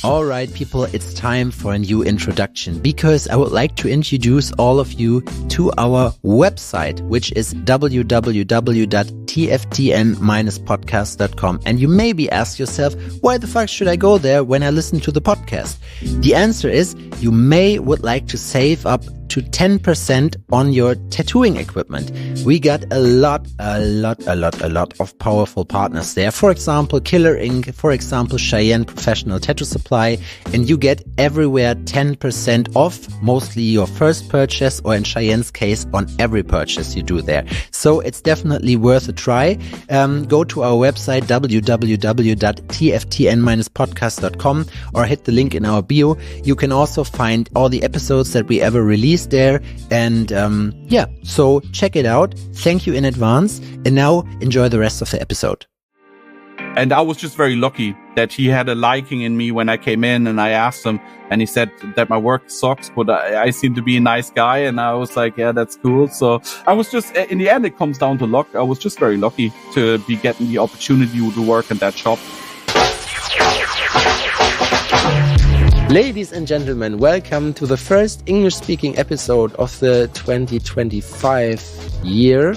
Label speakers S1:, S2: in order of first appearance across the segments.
S1: All right, people, it's time for a new introduction because I would like to introduce all of you to our website, which is www.tftn-podcast.com. And you maybe ask yourself, why the fuck should I go there when I listen to the podcast? The answer is you would like to save up to 10% on your tattooing equipment. We got a lot of powerful partners there. For example, Killer Ink, for example, Cheyenne Professional Tattoo Supply, and you get everywhere 10% off, mostly your first purchase, or in Cheyenne's case, on every purchase you do there. So it's definitely worth a try. Go to our website, www.tftn-podcast.com, or hit the link in our bio. You can also find all the episodes that we ever released there. And so check it out. Thank you in advance. And now enjoy the rest of the episode.
S2: And I was just very lucky that he had a liking in me when I came in, and I asked him, and he said that my work sucks, but I seem to be a nice guy. And I was like, yeah, that's cool. So I was just, in the end, it comes down to luck. I was just very lucky to be getting the opportunity to work in that shop.
S1: Ladies and gentlemen, welcome to the first English-speaking episode of the 2025 year.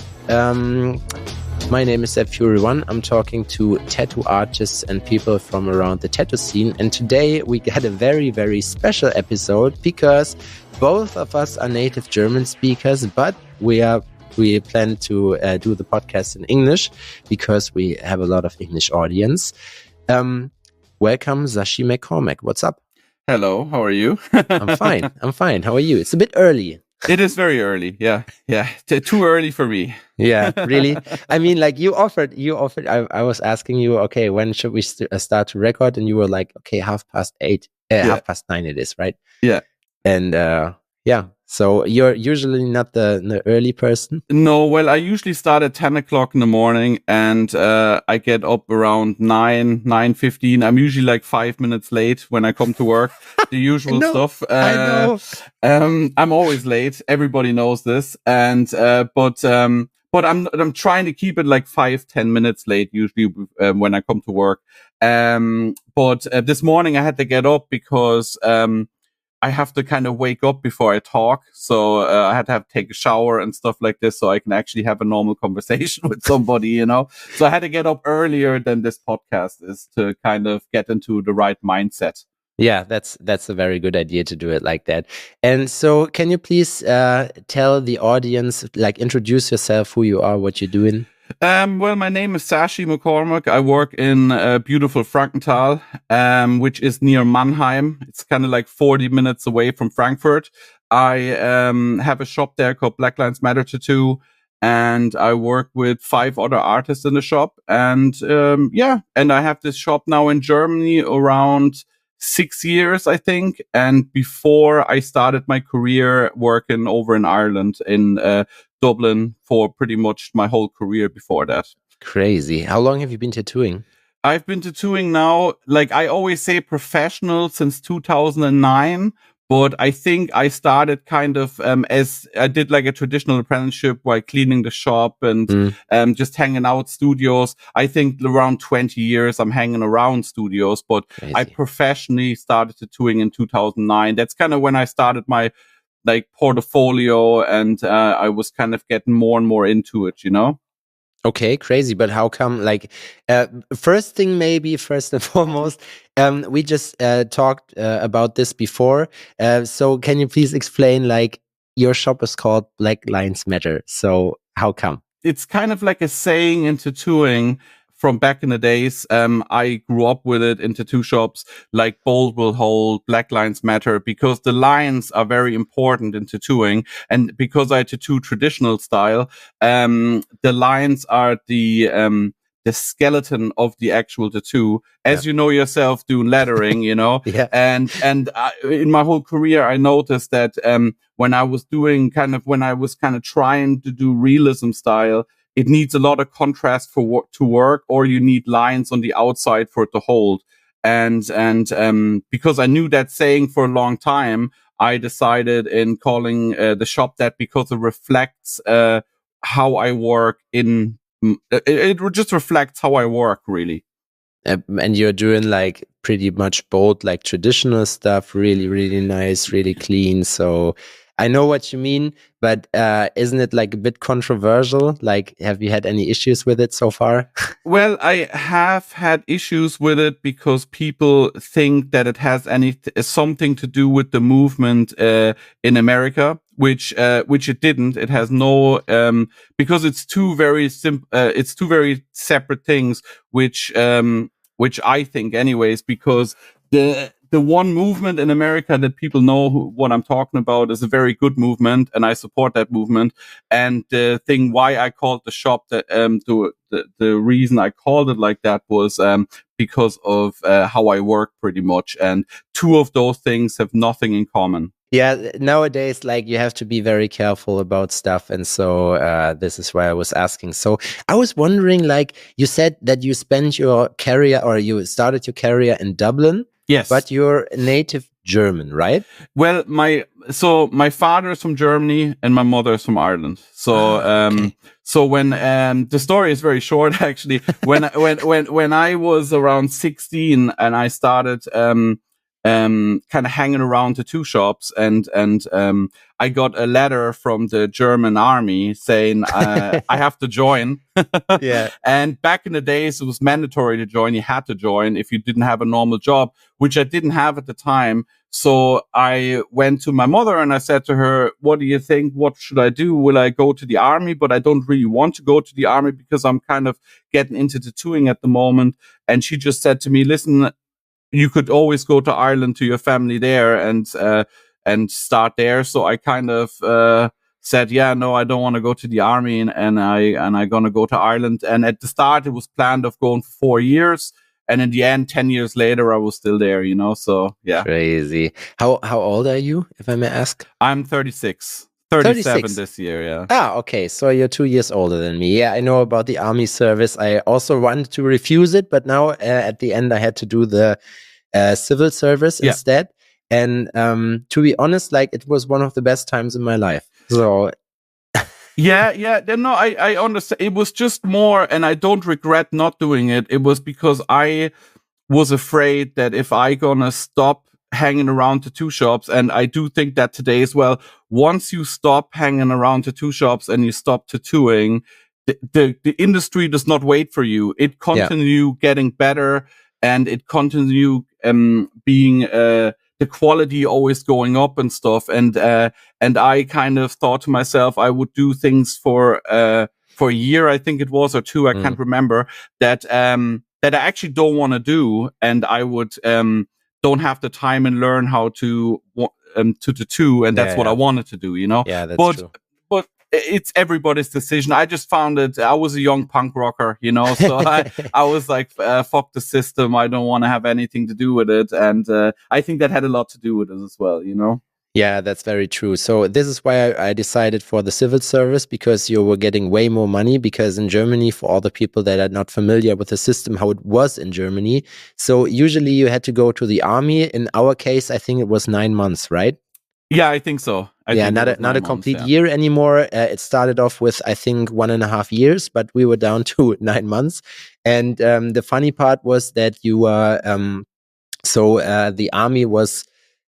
S1: My name is Fury1. I'm talking to tattoo artists and people from around the tattoo scene. And today we got a very, very special episode because both of us are native German speakers, but we plan to do the podcast in English because we have a lot of English audience. Welcome, Saschi McCormack. What's up?
S2: Hello, how are you?
S1: I'm fine. How are you? It's a bit early.
S2: It is very early. Yeah. Too early for me.
S1: Yeah, really. I mean, like you offered, I was asking you, okay, when should we start to record? And you were like, okay, 8:30, 9:30 it is, right?
S2: Yeah.
S1: And so you're usually not the early person?
S2: No, well, I usually start at 10 o'clock in the morning, and I get up around 9:15. I'm usually like 5 minutes late when I come to work. The usual stuff.
S1: I know.
S2: I'm always late. Everybody knows this. And but I'm trying to keep it like 5-10 minutes late usually when I come to work. But this morning I had to get up because I have to kind of wake up before I talk. So I had to take a shower and stuff like this so I can actually have a normal conversation with somebody, you know. So I had to get up earlier than this podcast is to kind of get into the right mindset.
S1: Yeah, that's a very good idea to do it like that. And so can you please tell the audience, like introduce yourself, who you are, what you're doing?
S2: Well, my name is Saschi McCormack. I work in beautiful Frankenthal, which is near Mannheim. It's kind of like 40 minutes away from Frankfurt. I have a shop there called Black Lives Matter Tattoo, and I work with 5 other artists in the shop. And and I have this shop now in Germany around 6 years, I think. And before I started my career working over in Ireland in Dublin for pretty much my whole career before that.
S1: Crazy. How long have you been tattooing?
S2: I've been tattooing now, like I always say, professional since 2009. But I think I started kind of as I did like a traditional apprenticeship while cleaning the shop and just hanging out studios. I think around 20 years I'm hanging around studios, but crazy. I professionally started tattooing in 2009. That's kind of when I started my like portfolio, and I was kind of getting more and more into it, you know?
S1: Okay, crazy. But how come, like, first and foremost, we just talked about this before. So can you please explain, like, your shop is called Black Lives Matter. So how come?
S2: It's kind of like a saying in tattooing from back in the days. I grew up with it in tattoo shops, like bold will hold, Black Lives Matter, because the lines are very important in tattooing. And because I tattoo traditional style, the lines are the skeleton of the actual tattoo, as you know yourself doing lettering, you know.
S1: Yeah.
S2: And in my whole career, I noticed that when I was trying to do realism style, it needs a lot of contrast to work, or you need lines on the outside for it to hold. And because I knew that saying for a long time, I decided in calling the shop that, because it reflects how I work it just reflects how I work, really.
S1: And you're doing like pretty much both like traditional stuff, really, really nice, really clean. So I know what you mean, but isn't it like a bit controversial? Like, have you had any issues with it so far?
S2: Well, I have had issues with it because people think that it has something to do with the movement in America, which it didn't. It has no because it's it's two very separate things, which I think, anyways, because the one movement in America that people know what I'm talking about is a very good movement, and I support that movement. And the thing why I called the shop that the reason I called it like that was because of how I work, pretty much. And two of those things have nothing in common.
S1: Yeah, nowadays, like, you have to be very careful about stuff. And so this is why I was asking. So I was wondering, like, you said that you spent your career, or you started your career in Dublin.
S2: Yes.
S1: But you're native German, right?
S2: Well, my father is from Germany and my mother is from Ireland. So
S1: okay.
S2: So when the story is very short, actually. When I was around 16 and I started kind of hanging around the two shops, and I got a letter from the German army saying I have to join.
S1: Yeah.
S2: And back in the days, it was mandatory to join. You had to join if you didn't have a normal job, which I didn't have at the time. So I went to my mother and I said to her, what do you think? What should I do? Will I go to the army? But I don't really want to go to the army because I'm kind of getting into tattooing at the moment. And she just said to me, listen, you could always go to Ireland to your family there and start there. So I kind of said, yeah, no, I don't want to go to the army, and I gonna go to Ireland. And at the start, it was planned of going for 4 years, and in the end, 10 years later, I was still there. So yeah.
S1: Crazy. How old are you, if I may ask?
S2: I'm 36. 37 this year, yeah.
S1: Ah, okay. So you're 2 years older than me. Yeah, I know about the army service. I also wanted to refuse it, but now at the end I had to do the civil service instead. And to be honest, like, it was one of the best times in my life. So
S2: yeah. No, I understand. It was just more, and I don't regret not doing it. It was because I was afraid that if I gonna stop hanging around tattoo shops, and I do think that today as well, once you stop hanging around tattoo shops and you stop tattooing, the industry does not wait for you. It continue getting better, and it continue being the quality always going up and stuff. And I kind of thought to myself, I would do things for a year, I think it was, or two, I can't remember, that I actually don't want to do, and I would don't have the time and learn how to tattoo, and that's what I wanted to do,
S1: Yeah, that's true.
S2: But it's everybody's decision. I just found it. I was a young punk rocker, so I was like, fuck the system. I don't want to have anything to do with it, and I think that had a lot to do with it as well,
S1: Yeah, that's very true. So this is why I decided for the civil service, because you were getting way more money. Because in Germany, for all the people that are not familiar with the system, how it was in Germany, so usually you had to go to the army. In our case, I think it was 9 months, right?
S2: Yeah, I think so.
S1: Not a complete year anymore. It started off with, I think, 1.5 years, but we were down to 9 months. And the funny part was that you were, the army was,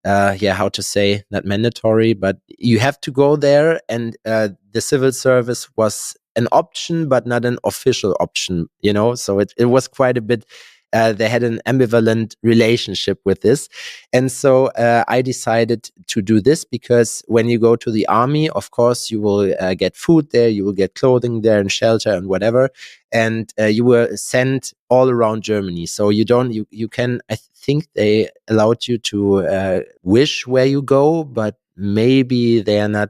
S1: how to say, not mandatory, but you have to go there. And the civil service was an option, but not an official option, So it was quite a bit. They had an ambivalent relationship with this. And so I decided to do this because when you go to the army, of course, you will get food there, you will get clothing there and shelter and whatever. And you were sent all around Germany. So you can, I think they allowed you to wish where you go, but maybe they are not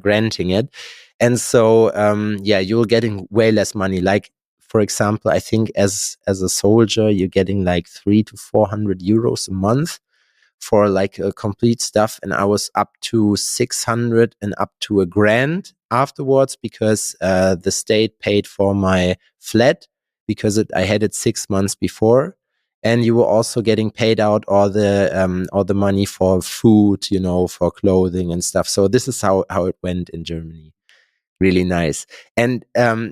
S1: granting it. And so, you were getting way less money. Like, for example, I think as a soldier, you're getting like 300 to 400 euros a month for like a complete stuff. And I was up to 600 and up to $1,000 afterwards, because the state paid for my flat because I had it 6 months before. And you were also getting paid out all the money for food, for clothing and stuff. So this is how it went in Germany. Really nice. And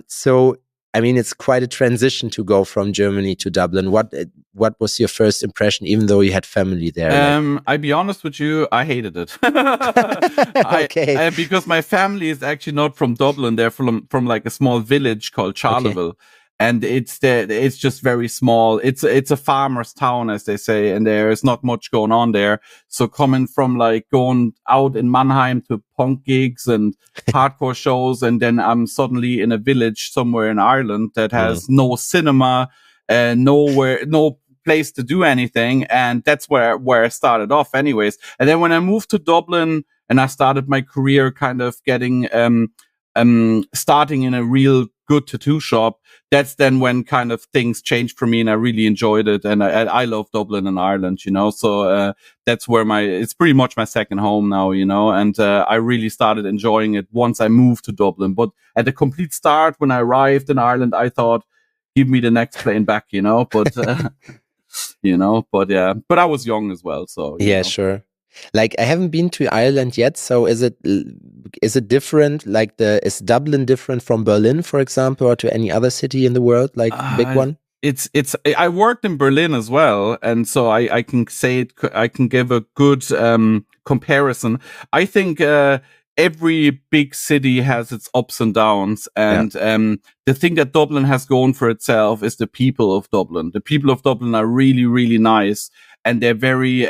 S1: so I mean, it's quite a transition to go from Germany to Dublin. What was your first impression, even though you had family there?
S2: I'll be honest with you, I hated it.
S1: Okay.
S2: Because my family is actually not from Dublin; they're from like a small village called Charleville, and it's just very small. It's a farmer's town, as they say, and there is not much going on there. So coming from like going out in Mannheim to punk gigs and hardcore shows, and then I'm suddenly in a village somewhere in Ireland that has no cinema, no place to do anything, and that's where I started off anyways. And then when I moved to Dublin and I started my career kind of getting starting in a real good tattoo shop, that's then when kind of things changed for me and I really enjoyed it, and I love Dublin and Ireland, so that's where it's pretty much my second home now, and I really started enjoying it once I moved to Dublin. But at the complete start, when I arrived in Ireland, I thought, give me the next plane back, but but I was young as well, so
S1: sure. Like, I haven't been to Ireland yet, so is it different? Like, is Dublin different from Berlin, for example, or to any other city in the world, like big one?
S2: I worked in Berlin as well, and so I can say I can give a good comparison. I think every big city has its ups and downs, and the thing that Dublin has going for itself is the people of Dublin. The people of Dublin are really, really nice, and they're very,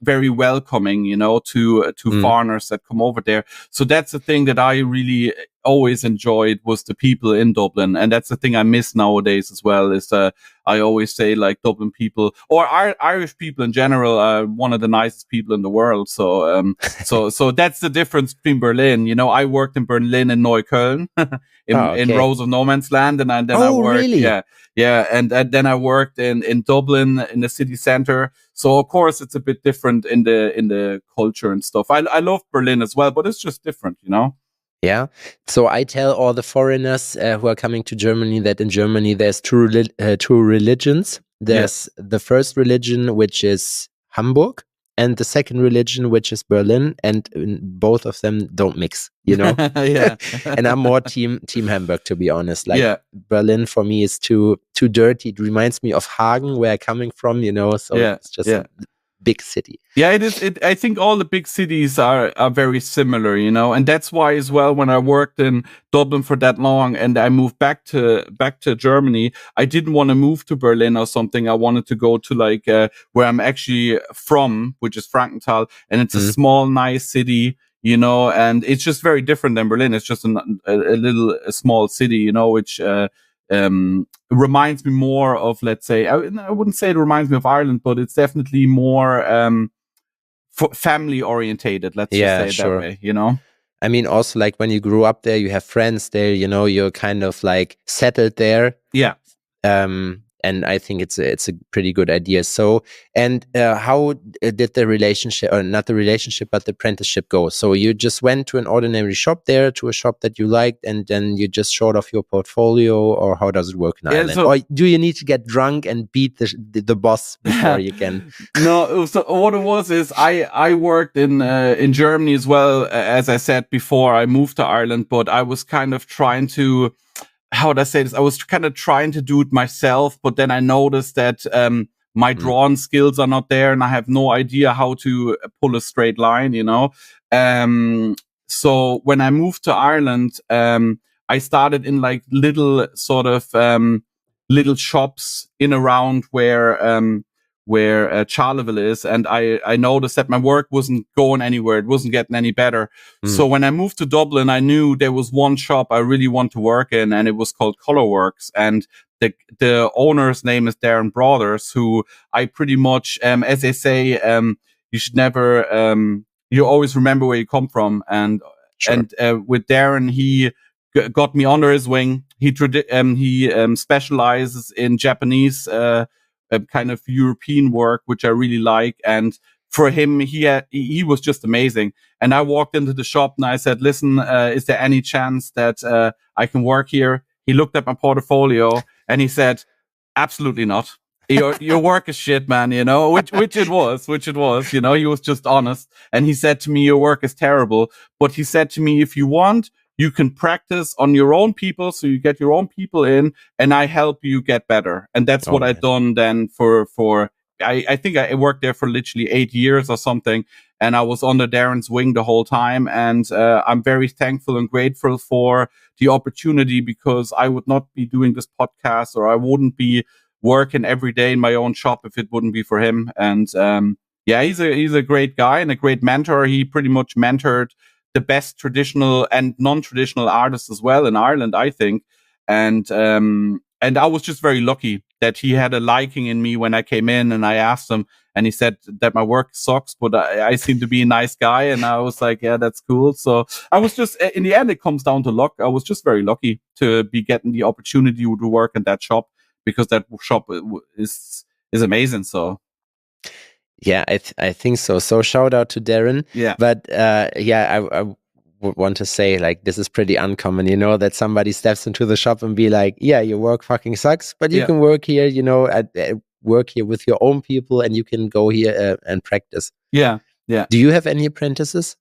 S2: very welcoming, to foreigners that come over there. So that's the thing that I really always enjoyed, was the people in Dublin. And that's the thing I miss nowadays as well, is I always say, like, Dublin people, or Irish people in general, are one of the nicest people in the world. So, so that's the difference between Berlin. I worked in Berlin and Neukölln, in Rose of No Man's Land. And then I worked,
S1: really?
S2: Yeah. And then I worked in Dublin, in the city center. So of course it's a bit different in the culture and stuff. I love Berlin as well, but it's just different,
S1: Yeah. So I tell all the foreigners who are coming to Germany that in Germany there's two religions. There's the first religion, which is Hamburg, and the second religion, which is Berlin, and both of them don't mix,
S2: Yeah.
S1: And I'm more team Hamburg, to be honest. Like, Berlin for me is too dirty. It reminds me of Hagen, where I'm coming from, so it's just a big city.
S2: Yeah, it is. I think all the big cities are very similar, and that's why as well, when I worked in Dublin for that long and I moved back to Germany, I didn't want to move to Berlin or something. I wanted to go to like where I'm actually from, which is Frankenthal, and it's a small, nice city, and it's just very different than Berlin. It's just a small city, which reminds me more of, let's say, I wouldn't say it reminds me of Ireland, but it's definitely more family orientated. Let's just say it that way,
S1: I mean, also, like, when you grew up there, you have friends there, you're kind of like settled there.
S2: Yeah.
S1: And I think it's a pretty good idea. So, and how did the relationship, or not the relationship, but the apprenticeship go? So you just went to an ordinary shop there, to a shop that you liked, and then you just showed off your portfolio, or how does it work in Ireland? Or do you need to get drunk and beat the boss before you can?
S2: No, so what it was is I worked in Germany as well. As I said before, I moved to Ireland, but I was kind of trying to, how would I say this? I was kind of trying to do it myself, but then I noticed that my drawing skills are not there, and I have no idea how to pull a straight line, So when I moved to Ireland, I started in like little sort of little shops in around where Charleville is, and I noticed that my work wasn't going anywhere. It wasn't getting any better. So when I moved to Dublin, I knew there was one shop I really want to work in, and it was called Colorworks. And the owner's name is Darren Brothers, who I pretty much, as they say, you should never, you always remember where you come from. And with Darren, he got me under his wing. He specializes in Japanese kind of European work, which I really like. And for him, he was just amazing. And I walked into the shop and I said, listen, is there any chance that I can work here? He looked at my portfolio and he said, absolutely not. Your work is shit, man, which it was, he was just honest. And he said to me, your work is terrible. But he said to me, if you want, you can practice on your own people. So you get your own people in, and I help you get better. And that's what I've done then I think I worked there for literally 8 years or something. And I was under Darren's wing the whole time. And I'm very thankful and grateful for the opportunity, because I would not be doing this podcast, or I wouldn't be working every day in my own shop if it wouldn't be for him. And yeah, he's a great guy and a great mentor. He pretty much mentored the best traditional and non-traditional artists as well in Ireland, I think. And I was just very lucky that he had a liking in me when I came in, and I asked him, and he said that my work sucks, but I seem to be a nice guy. And I was like, yeah, that's cool. So I was just, in the end, it comes down to luck. I was just very lucky to be getting the opportunity to work in that shop, because that shop is amazing. So.
S1: Yeah, I think so. So shout out to Darren.
S2: Yeah.
S1: But I would want to say, like, this is pretty uncommon, that somebody steps into the shop and be like, yeah, your work fucking sucks, but you can work here, work here with your own people, and you can go here and practice.
S2: Yeah. Yeah.
S1: Do you have any apprentices?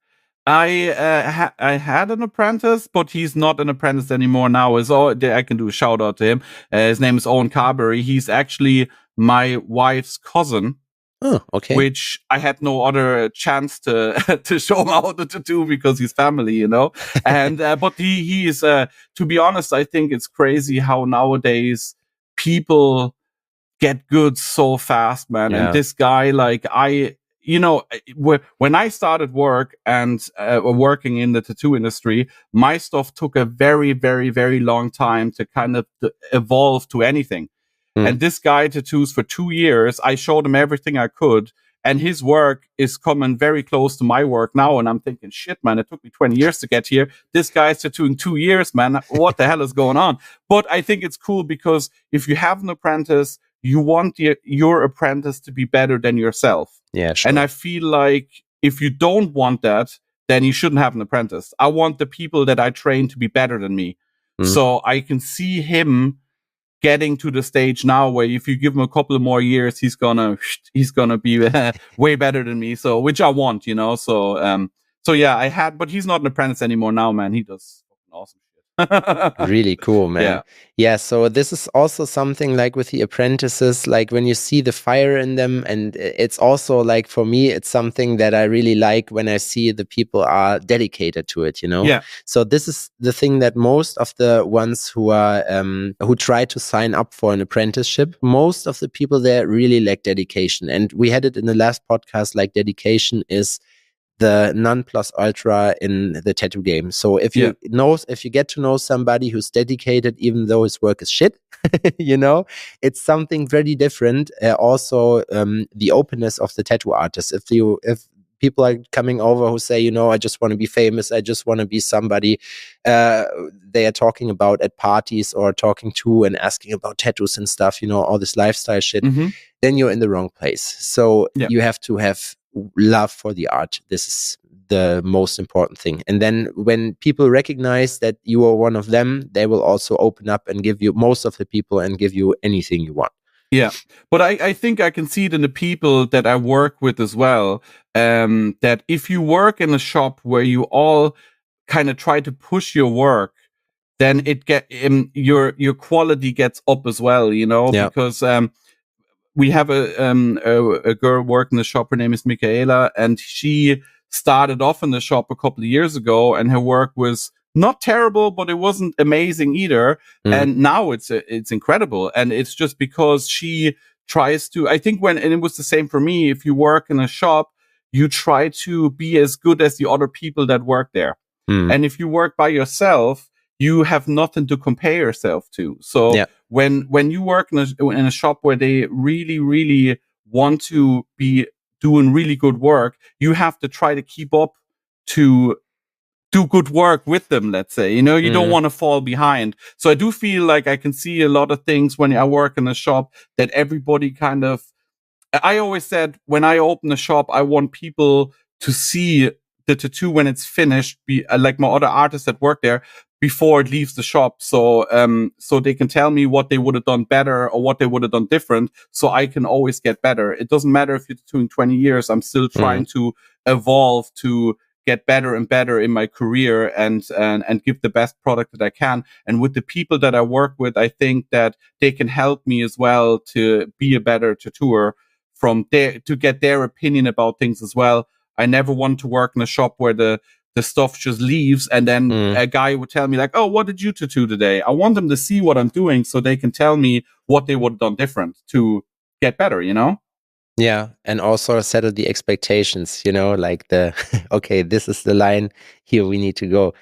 S2: I had an apprentice, but he's not an apprentice anymore now. I can do a shout out to him. His name is Owen Carberry. He's actually my wife's cousin.
S1: Oh, okay.
S2: Which I had no other chance to show him how to do, because he's family, And but he is to be honest, I think it's crazy how nowadays people get good so fast, man. Yeah. And this guy, like when I started work and working in the tattoo industry, my stuff took a very, very, very long time to kind of evolve to anything. And this guy tattoos for 2 years. I showed him everything I could, and his work is coming very close to my work now. And I'm thinking, shit, man, it took me 20 years to get here. This guy's tattooing 2 years, man. What the hell is going on? But I think it's cool, because if you have an apprentice, you want your apprentice to be better than yourself.
S1: Yeah, sure.
S2: And I feel like if you don't want that, then you shouldn't have an apprentice. I want the people that I train to be better than me. So I can see him getting to the stage now where if you give him a couple of more years, he's gonna be way better than me. So, which I want, So yeah, but he's not an apprentice anymore now, man. He does awesome shit.
S1: Really cool, man. Yeah. So this is also something like with the apprentices, like when you see the fire in them, and it's also like, for me, it's something that I really like when I see the people are dedicated to it,
S2: Yeah.
S1: So this is the thing that most of the ones who are who try to sign up for an apprenticeship, most of the people there really lack dedication. And we had it in the last podcast, like dedication is the non plus ultra in the tattoo game. So if you get to know somebody who's dedicated, even though his work is shit, it's something very different. Also, the openness of the tattoo artist. If people are coming over who say, I just want to be famous, I just want to be somebody they are talking about at parties or talking to and asking about tattoos and stuff, all this lifestyle shit, then you're in the wrong place. So you have to have love for the art. This is the most important thing. And then when people recognize that you are one of them, they will also open up and give you, most of the people, and give you anything you want.
S2: Yeah. But I think I can see it in the people that I work with as well, that if you work in a shop where you all kind of try to push your work, then your quality gets up as well, because we have a girl working in the shop. Her name is Michaela, and she started off in the shop a couple of years ago, and her work was not terrible, but it wasn't amazing either. And now it's incredible. And it's just because she tries to, I think and it was the same for me. If you work in a shop, you try to be as good as the other people that work there. And if you work by yourself, you have nothing to compare yourself to. So when you work in a shop where they really, really want to be doing really good work, you have to try to keep up to do good work with them, let's say. You don't want to fall behind. So I do feel like I can see a lot of things when I work in a shop that everybody kind of, I always said when I open a shop, I want people to see the tattoo when it's finished, be like my other artists that work there, before it leaves the shop. So they can tell me what they would have done better or what they would have done different. So I can always get better. It doesn't matter if you're tattooing 20 years. I'm still trying to evolve to get better and better in my career and give the best product that I can. And with the people that I work with, I think that they can help me as well to be a better tattooer to get their opinion about things as well. I never want to work in a shop where the stuff just leaves and then a guy would tell me like, oh, what did you tattoo today? I want them to see what I'm doing so they can tell me what they would have done different to get better, you know?
S1: Yeah, and also settle the expectations, you know, like okay, this is the line, here we need to go.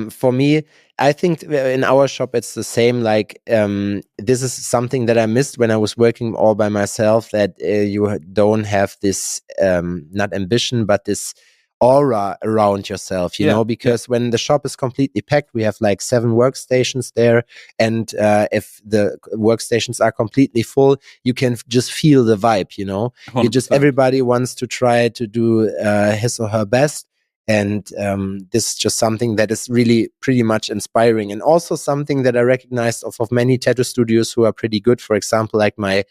S1: For me, I think in our shop it's the same. Like, this is something that I missed when I was working all by myself, that you don't have this, not ambition, but this aura around yourself, you know, because when the shop is completely packed, we have like 7 workstations there. And if the workstations are completely full, you can just feel the vibe, you know,
S2: 100%.
S1: everybody wants to try to do his or her best. And this is just something that is really pretty much inspiring, and also something that I recognized of many tattoo studios who are pretty good. For example, like my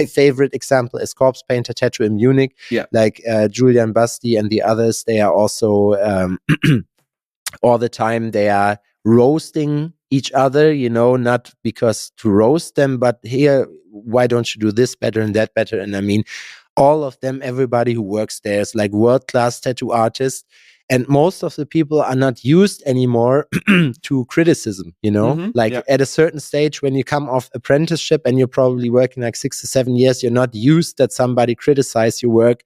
S1: favorite example is Corpse Painter Tattoo in Munich.
S2: Yeah.
S1: Like Julian Basti and the others, they are also all the time they are roasting each other, you know, not because to roast them, but here, why don't you do this better and that better? And I mean, all of them, everybody who works there is like world-class tattoo artists. And most of the people are not used anymore to criticism, you know, at a certain stage when you come off apprenticeship and you're probably working like 6 to 7 years, you're not used that somebody criticize your work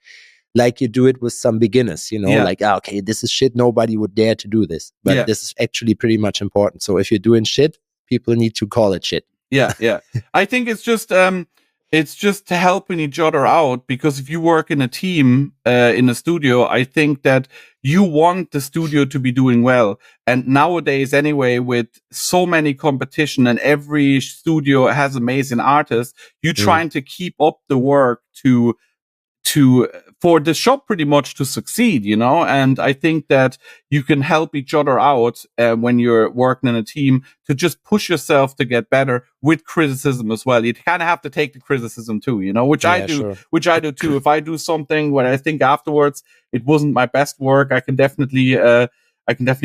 S1: like you do it with some beginners, you know, like, okay, this is shit. Nobody would dare to do this, but this is actually pretty much important. So if you're doing shit, people need to call it shit.
S2: Yeah. I think it's just helping each other out, because if you work in a team, in a studio, I think that you want the studio to be doing well. And nowadays, anyway, with so many competition and every studio has amazing artists, you're trying to keep up the work for the shop pretty much to succeed, you know. And I think that you can help each other out when you're working in a team, to just push yourself to get better with criticism as well. You kind of have to take the criticism too, you know, which I do too. If I do something where I think afterwards it wasn't my best work, I can definitely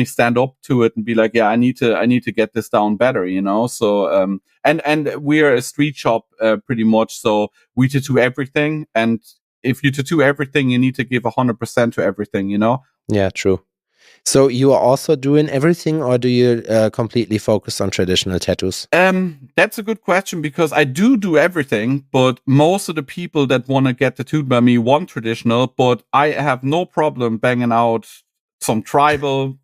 S2: stand up to it and be like, yeah, I need to get this down better, you know. So and we're a street shop pretty much, so we tattoo everything, and if you tattoo everything, you need to give 100% to everything, you know?
S1: Yeah, true. So you are also doing everything, or do you completely focus on traditional tattoos?
S2: That's a good question, because I do everything, but most of the people that want to get tattooed by me want traditional, but I have no problem banging out some tribal,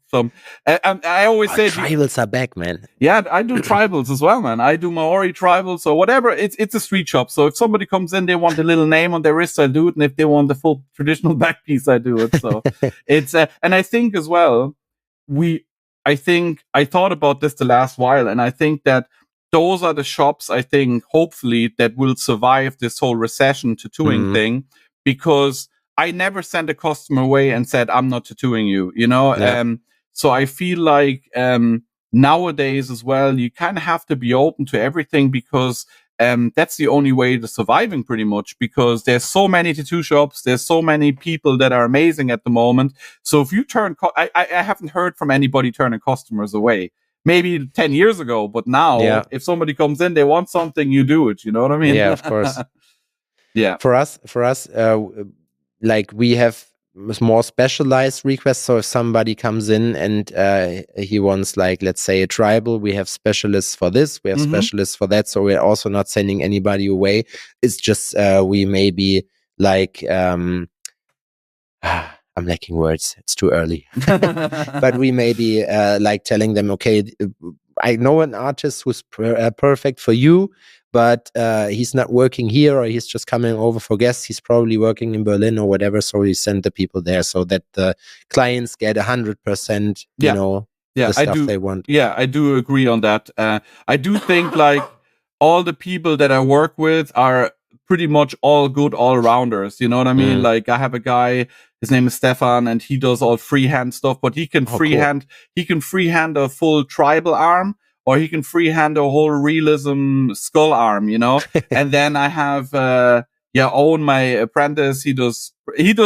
S2: I always say
S1: tribals are back, man.
S2: Yeah, I do tribals as well, man. I do Maori tribals or whatever. It's a street shop. So if somebody comes in, they want a little name on their wrist, I do it. And if they want the full traditional back piece, I do it. So it's, and I think as well, I thought about this the last while, and I think that those are the shops, I think, hopefully, that will survive this whole recession tattooing thing, because I never sent a customer away and said, I'm not tattooing you, you know? Yeah. So I feel like nowadays as well, you kind of have to be open to everything, because that's the only way to surviving pretty much, because there's so many tattoo shops, there's so many people that are amazing at the moment. So if you I haven't heard from anybody turning customers away. Maybe 10 years ago, but now if somebody comes in, they want something, you do it. You know what I mean?
S1: Yeah, of course.
S2: Yeah.
S1: For us, like we have more specialized requests. So if somebody comes in and he wants, like, let's say a tribal, we have specialists for this, we have specialists for that. So we're also not sending anybody away. It's just we maybe like I'm lacking words. It's too early. But we maybe like telling them, okay, I know an artist who's perfect for you, but he's not working here, or he's just coming over for guests. He's probably working in Berlin or whatever. So we send the people there so that the clients get 100%, you know, the stuff they want.
S2: Yeah, I do agree on that. I do think like all the people that I work with are pretty much all good all-rounders. You know what I mean? Like I have a guy, his name is Stefan, and he does all freehand stuff, but he can freehand a full tribal arm, or he can freehand a whole realism skull arm, you know? And then I have Owen, my apprentice, he does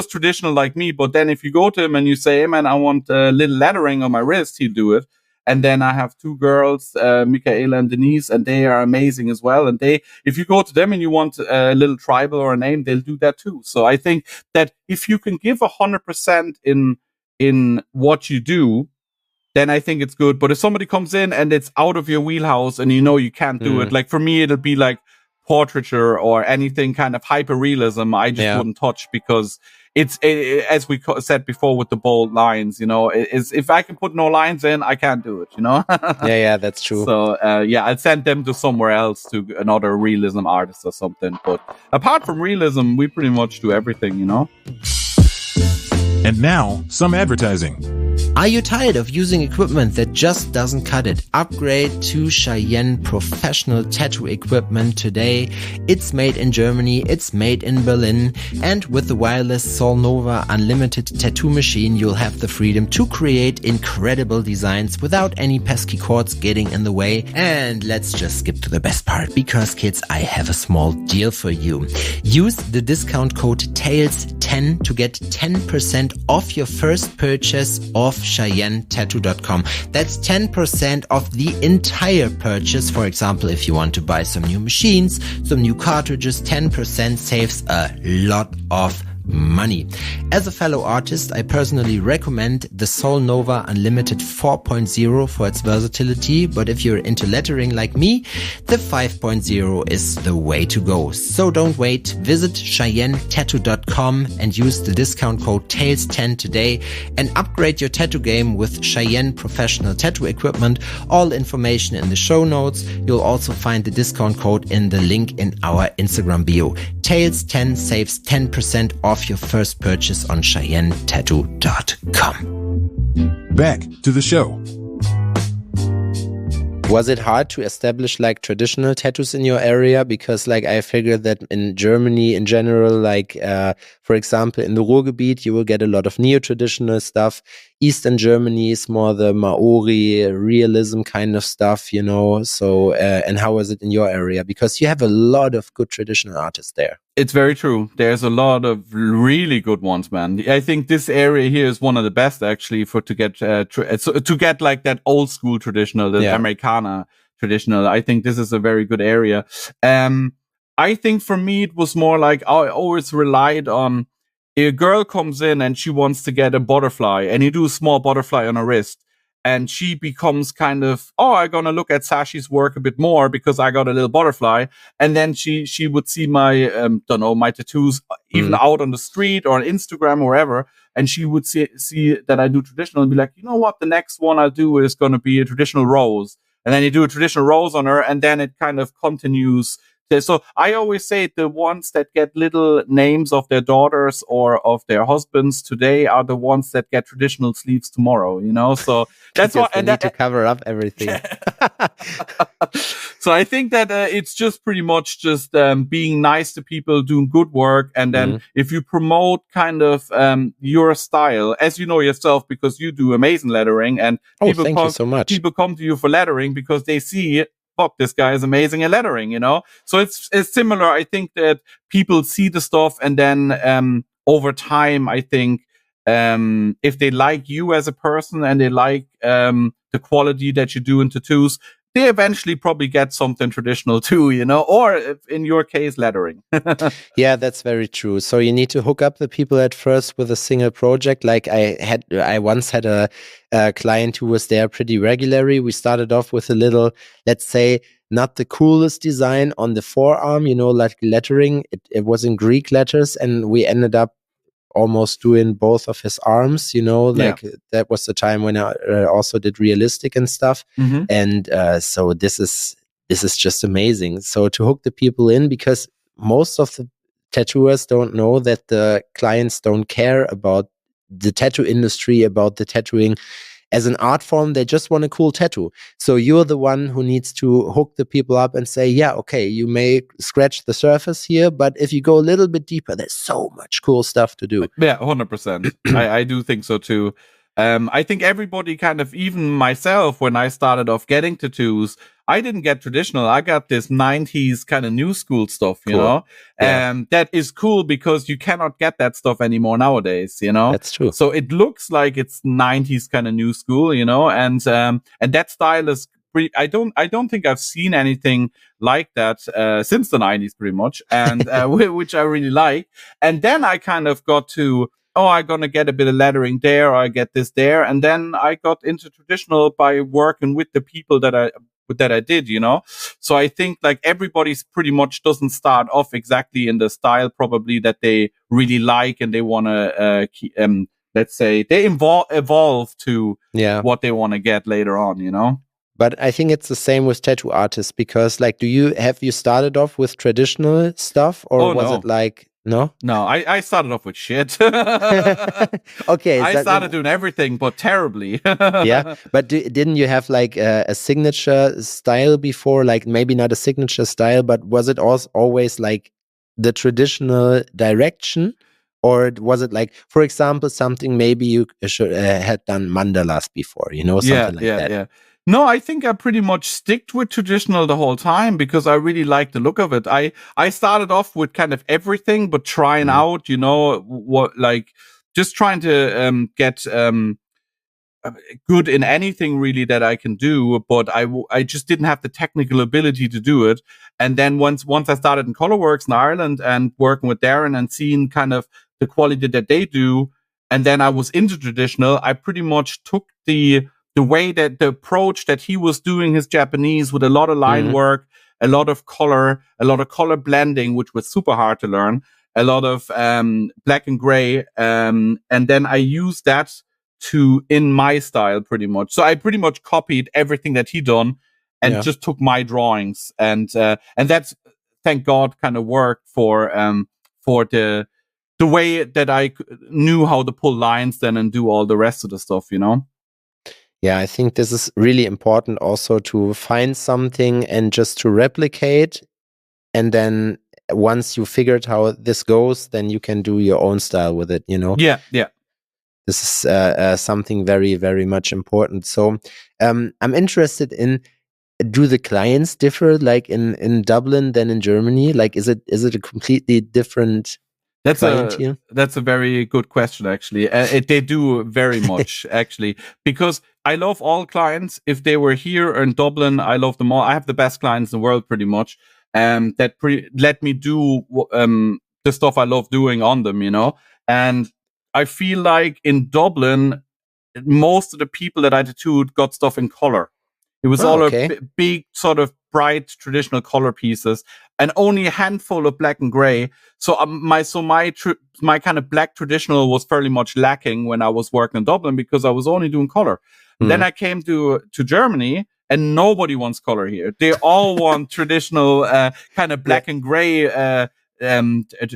S2: traditional like me, but then if you go to him and you say, hey man, I want a little lettering on my wrist, he'll do it. And then I have two girls, Michaela and Denise, and they are amazing as well. And if you go to them and you want a little tribal or a name, they'll do that too. So I think that if you can give 100% in what you do, then I think it's good. But if somebody comes in and it's out of your wheelhouse and you know you can't do it, like for me, it'll be like portraiture or anything kind of hyper realism. I just wouldn't touch, because it's as we said before with the bold lines, if I can put no lines in, I can't do it,
S1: Yeah, that's true.
S2: So I'd send them to somewhere else, to another realism artist or something. But apart from realism, we pretty much do everything,
S3: And now, some advertising.
S1: Are you tired of using equipment that just doesn't cut it? Upgrade to Cheyenne professional tattoo equipment today. It's made in Germany, it's made in Berlin, and with the wireless Solnova unlimited tattoo machine, you'll have the freedom to create incredible designs without any pesky cords getting in the way. And let's just skip to the best part, because kids, I have a small deal for you. Use the discount code TAILS10 to get 10% off your first purchase of CheyenneTattoo.com. That's 10% off the entire purchase. For example, if you want to buy some new machines, some new cartridges, 10% saves a lot of money. As a fellow artist, I personally recommend the Solnova Unlimited 4.0 for its versatility, but if you're into lettering like me, the 5.0 is the way to go. So don't wait. Visit CheyenneTattoo.com and use the discount code TAILS10 today and upgrade your tattoo game with Cheyenne professional tattoo equipment. All information in the show notes. You'll also find the discount code in the link in our Instagram bio. TAILS10 saves 10% off your first purchase on CheyenneTattoo.com.
S3: Back to the show.
S1: Was it hard to establish like traditional tattoos in your area? Because like I figured that in Germany in general, like for example in the Ruhrgebiet, you will get a lot of neo-traditional stuff. Eastern Germany is more the Maori realism kind of stuff, So and how was it in your area? Because you have a lot of good traditional artists there.
S2: It's very true. There's a lot of really good ones, man. I think this area here is one of the best actually to get like that old school traditional, the Americana traditional. I think this is a very good area. I think for me it was more like I always relied on a girl comes in and she wants to get a butterfly, and you do a small butterfly on her wrist. And she becomes kind of, I'm going to look at Saschi's work a bit more because I got a little butterfly. And then she would see my, my tattoos even out on the street or on Instagram or wherever. And she would see that I do traditional and be like, you know what? The next one I'll do is going to be a traditional rose. And then you do a traditional rose on her, and then it kind of continues. So I always say the ones that get little names of their daughters or of their husbands today are the ones that get traditional sleeves tomorrow, So that's
S1: what, and need to cover up everything.
S2: So I think that it's just pretty much just being nice to people, doing good work. And then if you promote kind of your style, as you know yourself, because you do amazing lettering, and
S1: thank you so much.
S2: People come to you for lettering because they see fuck, this guy is amazing at lettering, So it's similar. I think that people see the stuff, and then over time, I think if they like you as a person and they like the quality that you do in tattoos, they eventually probably get something traditional too, or if, in your case, lettering.
S1: Yeah, that's very true. So you need to hook up the people at first with a single project. Like I once had a client who was there pretty regularly. We started off with a little, let's say, not the coolest design on the forearm, like lettering. It was in Greek letters, and we ended up almost doing both of his arms, that was the time when I also did realistic and stuff. And so this is just amazing. So to hook the people in, because most of the tattooers don't know that the clients don't care about the tattoo industry, about the tattooing as an art form. They just want a cool tattoo. So you're the one who needs to hook the people up and say, yeah, okay, you may scratch the surface here, but if you go a little bit deeper, there's so much cool stuff to do.
S2: Yeah, 100%. I do think so too. I think everybody kind of, even myself, when I started off getting tattoos, I didn't get traditional. I got this 90s kind of new school stuff, you know?
S1: Yeah.
S2: That is cool because you cannot get that stuff anymore nowadays, you know?
S1: That's true.
S2: So it looks like it's 90s kind of new school, you know? And that style is I don't think I've seen anything like that since the 90s pretty much, and which I really like. And then I kind of got to, I'm gonna get a bit of lettering there, or I get this there, and then I got into traditional by working with the people that I did, you know. So I think like everybody's pretty much doesn't start off exactly in the style probably that they really like, and they want to let's say they evolve to what they want to get later on, you know.
S1: But I think it's the same with tattoo artists, because like, have you started off with traditional stuff, or was it like, no?
S2: No, I started off with shit.
S1: Okay.
S2: I started doing everything, but terribly.
S1: Yeah. But didn't you have like a signature style before? Like maybe not a signature style, but was it also always like the traditional direction? Or was it like, for example, something maybe you should had done mandalas before, you know, something like that?
S2: Yeah. No, I think I pretty much sticked with traditional the whole time because I really like the look of it. I started off with kind of everything, but trying out, you know, what, like just trying to get good in anything really that I can do, but I just didn't have the technical ability to do it. And then once I started in Colorworks in Ireland and working with Darren and seeing kind of the quality that they do, and then I was into traditional, I pretty much took the way that the approach that he was doing his Japanese with a lot of line work, a lot of color blending, which was super hard to learn, a lot of black and gray, and then I used that in my style pretty much. So I pretty much copied everything that he done and just took my drawings, and that's, thank God, kind of worked for the way that I knew how to pull lines then and do all the rest of the stuff, you know.
S1: Yeah, I think this is really important also, to find something and just to replicate. And then once you figured how this goes, then you can do your own style with it, you know?
S2: Yeah.
S1: This is something very, very much important. So I'm interested in, do the clients differ like in Dublin than in Germany? Like, is it a completely different clientele?
S2: That's a very good question, actually. They do very much, actually, because I love all clients. If they were here or in Dublin, I love them all. I have the best clients in the world, pretty much, that let me do the stuff I love doing on them, you know. And I feel like in Dublin, most of the people that I tattooed got stuff in color. It was all a big sort of bright traditional color pieces, and only a handful of black and gray. So my kind of black traditional was fairly much lacking when I was working in Dublin, because I was only doing color. Then I came to Germany, and nobody wants color here. They all want traditional kind of black and gray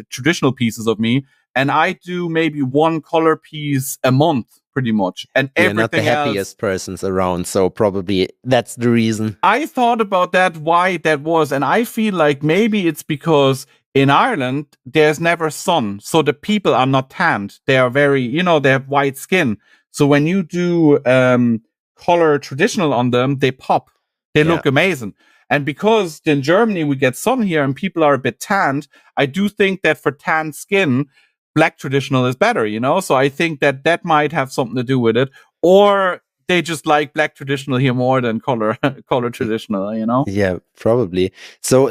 S2: traditional pieces of me. And I do maybe one color piece a month, pretty much. And everything
S1: not the happiest persons around, so probably that's the reason.
S2: I thought about that, why that was, and I feel like maybe it's because in Ireland there's never sun, so the people are not tanned. They are very, you know, they have white skin. So when you do color traditional on them, they pop. They look amazing. And because in Germany we get sun here and people are a bit tanned, I do think that for tanned skin, black traditional is better, you know? So I think that might have something to do with it. Or they just like black traditional here more than color traditional, you know?
S1: Yeah, probably. So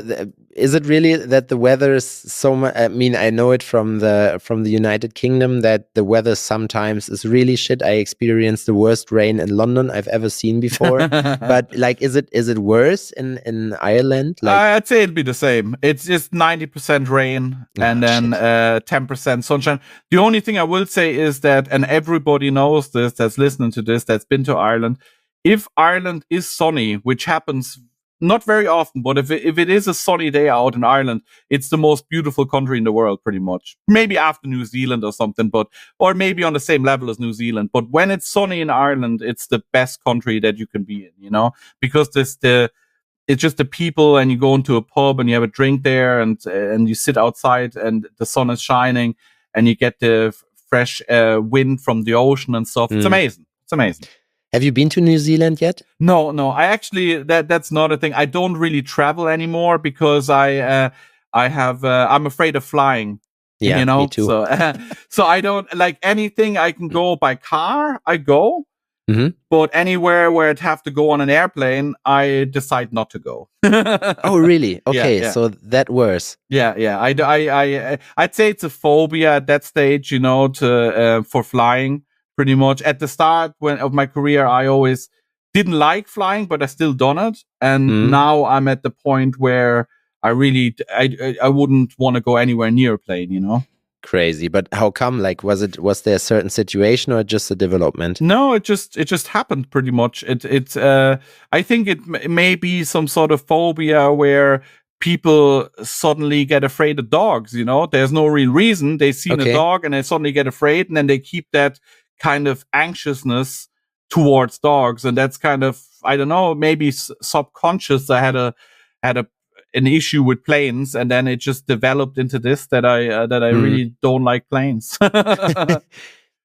S1: is it really that the weather is so much? I mean, I know it from the United Kingdom that the weather sometimes is really shit. I experienced the worst rain in London I've ever seen before. But like, is it worse in Ireland? Like,
S2: I'd say it'd be the same. It's just 90% rain and then 10% sunshine. The only thing I will say is that, and everybody knows this that's listening to this, that's been to Ireland, if Ireland is sunny, which happens not very often, but if it is a sunny day out in Ireland, it's the most beautiful country in the world, pretty much. Maybe after New Zealand or something, or maybe on the same level as New Zealand. But when it's sunny in Ireland, it's the best country that you can be in, you know, because it's just the people, and you go into a pub and you have a drink there, and you sit outside and the sun is shining, and you get the fresh wind from the ocean and stuff. It's amazing. It's amazing.
S1: Have you been to New Zealand yet?
S2: No. I actually, that's not a thing. I don't really travel anymore because I'm afraid of flying.
S1: Yeah, me too.
S2: So I don't like anything. I can go by car. I go. But anywhere where I'd have to go on an airplane, I decide not to go.
S1: Oh, really? Okay,
S2: yeah.
S1: so that worse.
S2: Yeah. I'd say it's a phobia at that stage, for flying. Pretty much at the start of my career, I always didn't like flying, but I still done it. And now I'm at the point where I wouldn't want to go anywhere near a plane.
S1: Crazy. But how come? Like, was there a certain situation or just a development?
S2: No, it just happened pretty much. I think it may be some sort of phobia where people suddenly get afraid of dogs. There's no real reason. They've seen a dog and they suddenly get afraid, and then they keep that kind of anxiousness towards dogs. And that's kind of, I don't know, maybe subconscious. I had an issue with planes, and then it just developed into this that I really don't like planes.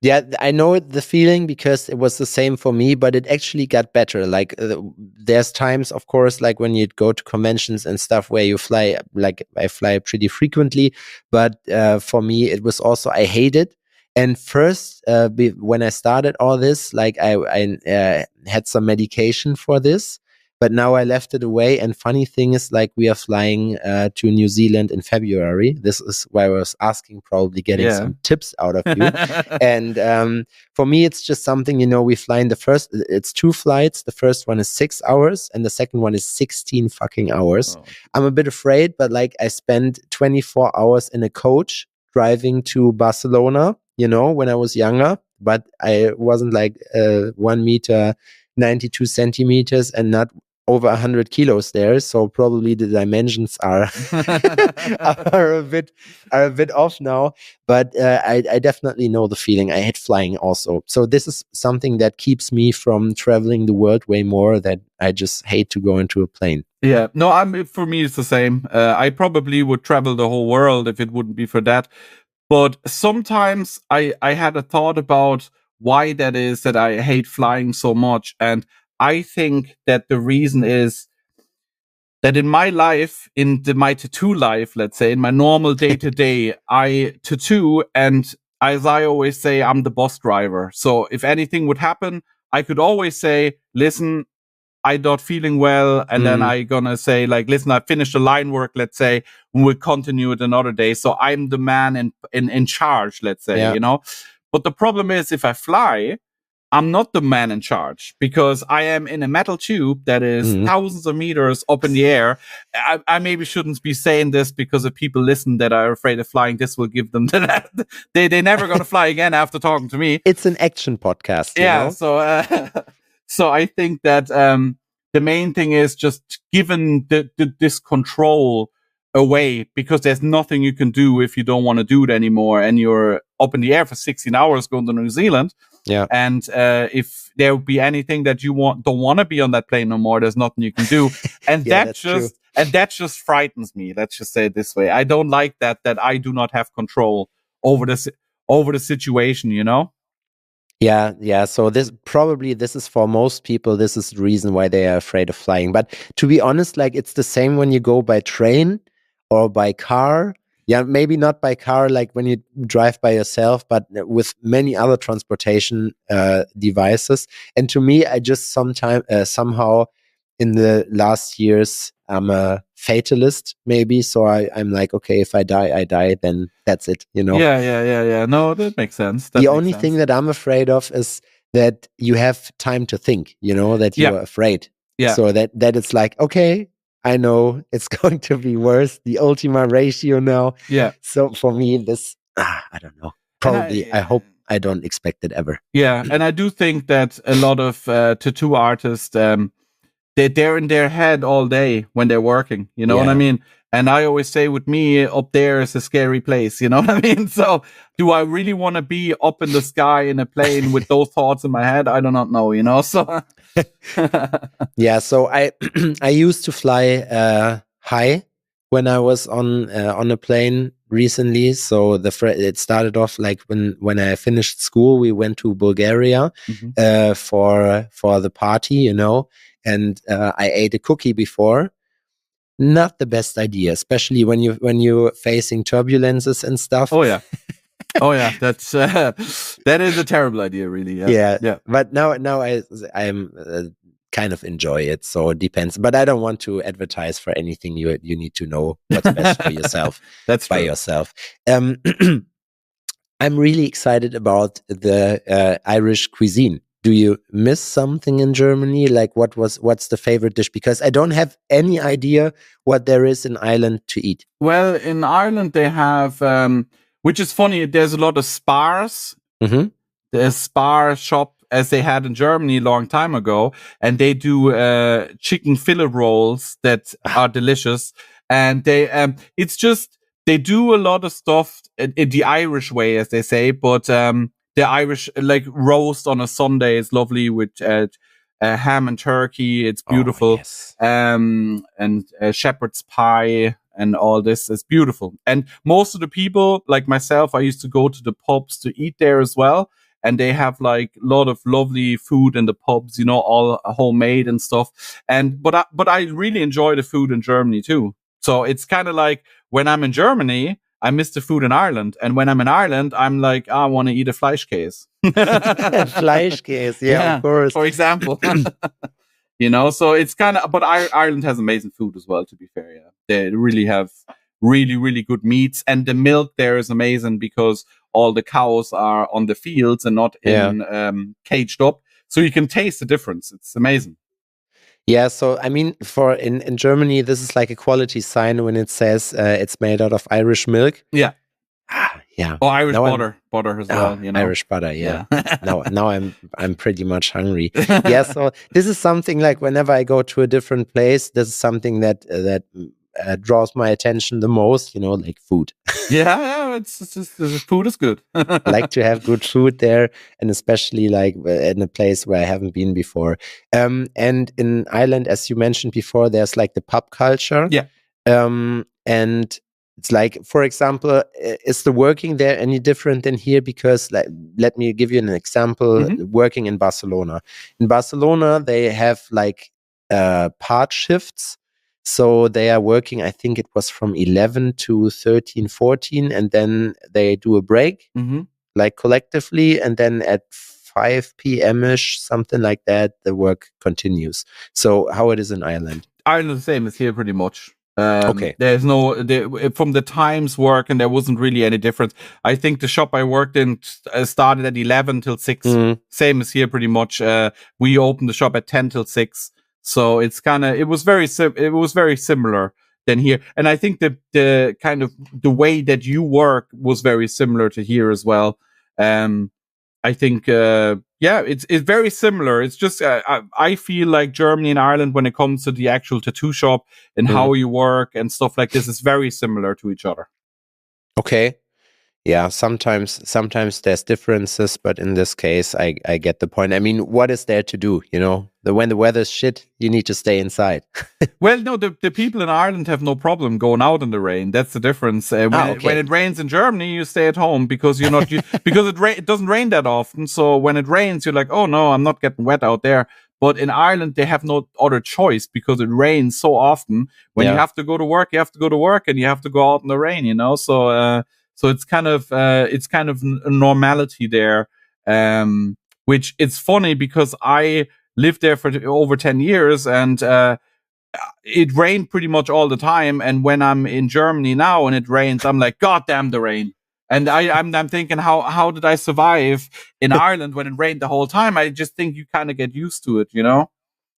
S1: Yeah, I know the feeling because it was the same for me, but it actually got better. Like there's times, of course, like when you go to conventions and stuff where you fly, like I fly pretty frequently, but for me, it was also, I hate it. And first, when I started all this, like I had some medication for this, but now I left it away. And funny thing is, like, we are flying to New Zealand in February. This is why I was asking, probably getting some tips out of you. And for me, it's just something, we fly in it's 2 flights. The first one is 6 hours and the second one is 16 fucking hours. Oh. I'm a bit afraid, but like I spent 24 hours in a coach driving to Barcelona, when I was younger, but I wasn't like 1 meter, 92 centimeters and not over 100 kilos there. So probably the dimensions are are a bit off now, but I definitely know the feeling. I hate flying also. So this is something that keeps me from traveling the world way more, that I just hate to go into a plane.
S2: Yeah, no, for me, it's the same. I probably would travel the whole world if it wouldn't be for that. But sometimes I had a thought about why that is that I hate flying so much. And I think that the reason is that in my life, my tattoo life, let's say, in my normal day-to-day, I tattoo, and as I always say, I'm the bus driver. So if anything would happen, I could always say, listen, I'm not feeling well. And then I gonna say, like, listen, I finished the line work, let's say, and we'll continue it another day. So I'm the man in charge, let's say, But the problem is, if I fly, I'm not the man in charge, because I am in a metal tube that is thousands of meters up in the air. I maybe shouldn't be saying this, because if people listen that are afraid of flying, this will give them they're never going to fly again after talking to me.
S1: It's an action podcast.
S2: Yeah. So I think that the main thing is just giving this control away, because there's nothing you can do if you don't want to do it anymore, and you're up in the air for 16 hours going to New Zealand.
S1: Yeah.
S2: And if there would be anything that you don't want to be on that plane no more, there's nothing you can do. And that just frightens me. Let's just say it this way. I don't like that I do not have control over the situation,
S1: Yeah. So this is for most people, this is the reason why they are afraid of flying. But to be honest, like, it's the same when you go by train or by car. Yeah, maybe not by car, like when you drive by yourself, but with many other transportation devices. And to me, I just somehow in the last years, I'm a fatalist, maybe. So I'm like, okay, if I die, then that's it,
S2: Yeah. No, that makes sense.
S1: The only thing that I'm afraid of is that you have time to think, that you're afraid.
S2: Yeah.
S1: So that it's like, okay, I know it's going to be worse. The Ultima ratio now.
S2: Yeah.
S1: So for me, this, I don't know. Probably, I hope I don't expect it ever.
S2: Yeah. And I do think that a lot of tattoo artists, they're in their head all day when they're working. You know what I mean? And I always say, with me, up there is a scary place. You know what I mean? So do I really want to be up in the sky in a plane with those thoughts in my head? I do not know, So
S1: yeah. So I used to fly high when I was on a plane. recently. So it started off like when I finished school, we went to Bulgaria for the party, you know, and I ate a cookie before. Not the best idea, especially when you're facing turbulences and stuff.
S2: Oh yeah. Oh yeah, that's that is a terrible idea, really.
S1: Yeah. But now I'm kind of enjoy it. So it depends. But I don't want to advertise for anything. You need to know what's best for yourself.
S2: That's
S1: by
S2: true.
S1: yourself. I'm really excited about the Irish cuisine. Do you miss something in Germany? Like what's the favorite dish? Because I don't have any idea what there is in Ireland to eat.
S2: Well, in Ireland they have, which is funny. There's a lot of spars.
S1: Mm-hmm.
S2: There's spar shop as they had in Germany a long time ago, and they do chicken fillet rolls that are delicious. And they, it's just they do a lot of stuff in the Irish way, as they say, but the Irish like roast on a Sunday is lovely with ham and turkey. It's beautiful.
S1: Oh, yes.
S2: And shepherd's pie and all this is beautiful. And most of the people, like myself, I used to go to the pubs to eat there as well. And they have like a lot of lovely food in the pubs, you know, all homemade and stuff. And but I really enjoy the food in Germany too. So it's kind of like when I'm in Germany, I miss the food in Ireland, and when I'm in Ireland, I'm like, I want to eat a Fleischkäse.
S1: Fleischkäse, yeah, of course.
S2: For example, you know. So it's kind of, but Ireland has amazing food as well. To be fair, yeah, they really have really good meats, and the milk there is amazing because all the cows are on the fields and not in caged up, so you can taste the difference. It's amazing.
S1: Yeah, so I mean, in Germany, this is like a quality sign when it says it's made out of Irish milk.
S2: Yeah,
S1: yeah.
S2: Or Irish butter as well. You know,
S1: Irish butter. Yeah. now I'm pretty much hungry. Yeah. So this is something like whenever I go to a different place, this is something that draws my attention the most. You know, like food.
S2: Yeah, it's just the food is good.
S1: Like to have good food there, and especially like in a place where I haven't been before. And in Ireland, as you mentioned before, there's like the pub culture.
S2: Yeah.
S1: And it's like, for example, is the working there any different than here? Because like, let me give you an example. Working in Barcelona. In Barcelona, they have like part shifts. So they are working, I think it was from 11 to 13, 14, and then they do a break, like collectively, and then at 5 p.m.-ish, something like that, the work continues. So how it is in Ireland?
S2: Ireland the same as here pretty much.
S1: Okay.
S2: There's no, from the times work, and there wasn't really any difference. I think the shop I worked in started at 11 till 6, same as here pretty much. We opened the shop at 10 till 6. So it's kind of, it was very similar than here. And I think the kind of the way that you work was very similar to here as well. I think, it's very similar. It's just, I feel like Germany and Ireland, when it comes to the actual tattoo shop and how you work and stuff like this, is very similar to each other.
S1: Okay. Yeah, sometimes there's differences, but in this case, I get the point. I mean, what is there to do? You know, when the weather's shit, you need to stay inside.
S2: Well, no, the people in Ireland have no problem going out in the rain. That's the difference. When it rains in Germany, you stay at home because you're not because it doesn't rain that often. So when it rains, you're like, oh no, I'm not getting wet out there. But in Ireland, they have no other choice because it rains so often. When you have to go to work, you have to go to work, and you have to go out in the rain. You know, so it's kind of a normality there, which it's funny because I lived there for over 10 years and it rained pretty much all the time. And when I'm in Germany now and it rains, I'm like, God damn the rain. And I'm thinking, how did I survive in Ireland when it rained the whole time? I just think you kind of get used to it, you know?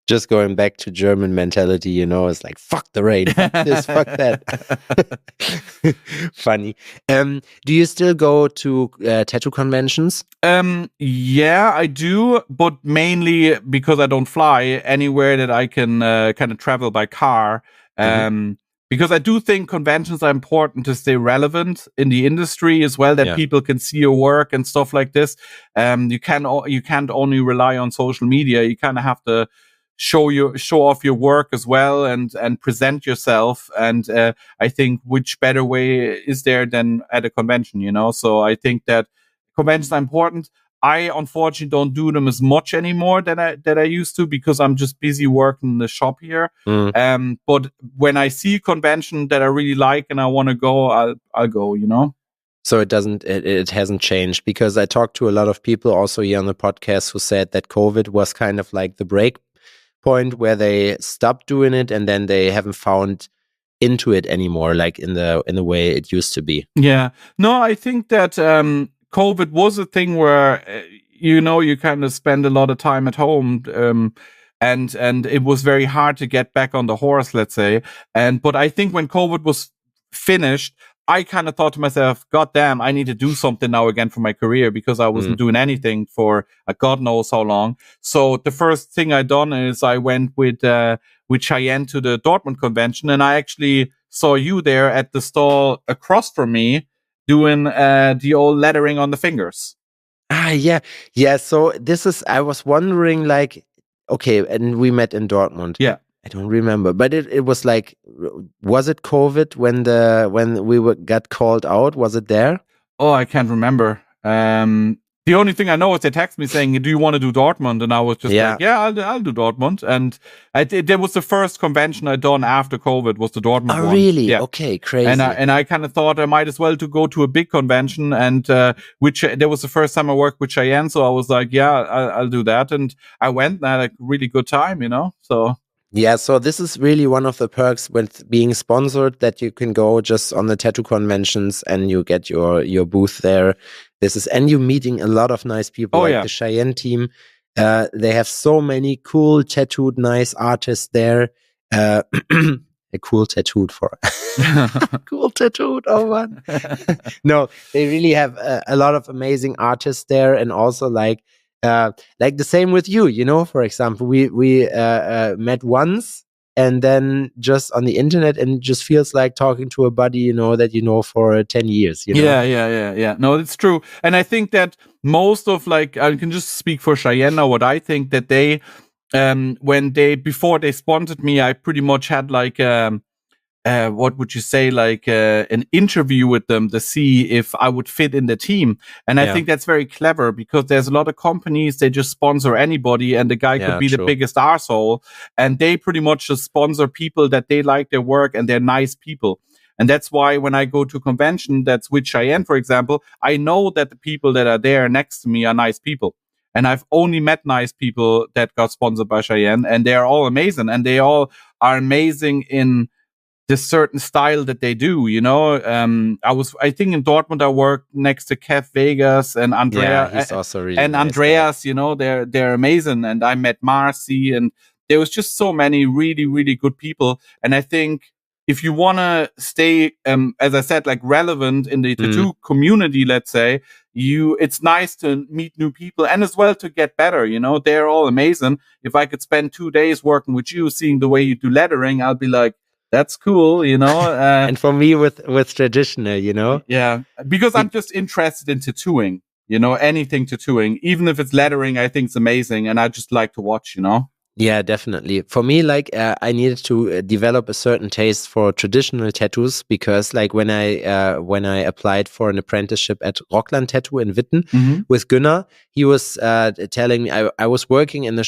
S1: Just going back to German mentality, you know, it's like, fuck the rain, fuck this, fuck that. Funny. Do you still go to tattoo conventions?
S2: Yeah, I do, but mainly because I don't fly anywhere that I can kind of travel by car. Because I do think conventions are important to stay relevant in the industry as well, that people can see your work and stuff like this. You can't only rely on social media. You kind of have to show off your work as well and present yourself. And I think which better way is there than at a convention, you know? So I think that conventions are important. I unfortunately don't do them as much anymore that I used to, because I'm just busy working in the shop here. But when I see a convention that I really like and I want to go, I'll go, you know?
S1: So it hasn't changed, because I talked to a lot of people also here on the podcast who said that COVID was kind of like the break point where they stopped doing it, and then they haven't found into it anymore, like in the way it used to be.
S2: Yeah. No, I think that COVID was a thing where you know, you kind of spend a lot of time at home, and it was very hard to get back on the horse, let's say. But I think when COVID was finished, I kind of thought to myself, God damn, I need to do something now again for my career, because I wasn't doing anything for God knows how long. So the first thing I done is I went with Cheyenne to the Dortmund convention, and I actually saw you there at the stall across from me doing the old lettering on the fingers.
S1: Yeah. So I was wondering, like, okay, and we met in Dortmund.
S2: Yeah.
S1: I don't remember, but it was like, was it COVID when we got called out? Was it there?
S2: Oh, I can't remember. The only thing I know is they texted me saying, "Do you want to do Dortmund?" And I was just like, "Yeah, I'll do Dortmund." And that was the first convention I done after COVID, was the Dortmund one.
S1: Oh, really?
S2: Yeah.
S1: Okay, crazy.
S2: And I kind of thought I might as well to go to a big convention, and which that was the first time I worked with Cheyenne, so I was like, "Yeah, I'll do that." And I went and I had a really good time, you know. So.
S1: Yeah, so this is really one of the perks with being sponsored, that you can go just on the tattoo conventions and you get your booth there. And you meeting a lot of nice people, the Cheyenne team. They have so many cool tattooed nice artists there. A cool tattooed for cool tattooed. Oh man. No, they really have a lot of amazing artists there, and also like the same with you, you know. For example, we met once, and then just on the internet, and it just feels like talking to a buddy, you know, that you know for 10 years, you know?
S2: Yeah. No, it's true. And I think that most of, like, I can just speak for Cheyenne now, what I think that they, before they sponsored me, I pretty much had like, what would you say, like an interview with them to see if I would fit in the team. And I think that's very clever, because there's a lot of companies, they just sponsor anybody, and the guy could be the biggest arsehole. And they pretty much just sponsor people that they like their work and they're nice people. And that's why when I go to a convention that's with Cheyenne, for example, I know that the people that are there next to me are nice people. And I've only met nice people that got sponsored by Cheyenne, and they are all amazing. And they all are amazing in this certain style that they do, you know. I think in Dortmund I worked next to Kev Vegas and Andrea.
S1: Yeah, he's also really
S2: and
S1: nice
S2: Andreas, guy. You know, they're amazing. And I met Marcy, and there was just so many really, really good people. And I think if you want to stay, as I said, like relevant in the tattoo community, let's say, it's nice to meet new people, and as well to get better, you know. They're all amazing. If I could spend 2 days working with you, seeing the way you do lettering, I'll be like, that's cool, you know.
S1: And for me, with traditional, you know.
S2: Yeah, because I'm just interested in tattooing, you know, anything tattooing, even if it's lettering, I think it's amazing, and I just like to watch, you know.
S1: Yeah, definitely. For me, like, I needed to develop a certain taste for traditional tattoos, because, like, when I applied for an apprenticeship at Rockland Tattoo in Witten with Gunnar, he was telling me, I was working and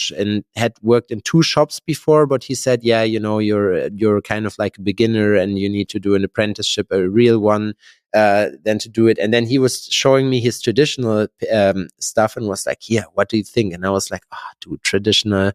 S1: had worked in 2 shops before, but he said, yeah, you know, you're kind of like a beginner, and you need to do an apprenticeship, a real one, then to do it. And then he was showing me his traditional stuff, and was like, yeah, what do you think? And I was like, dude, traditional,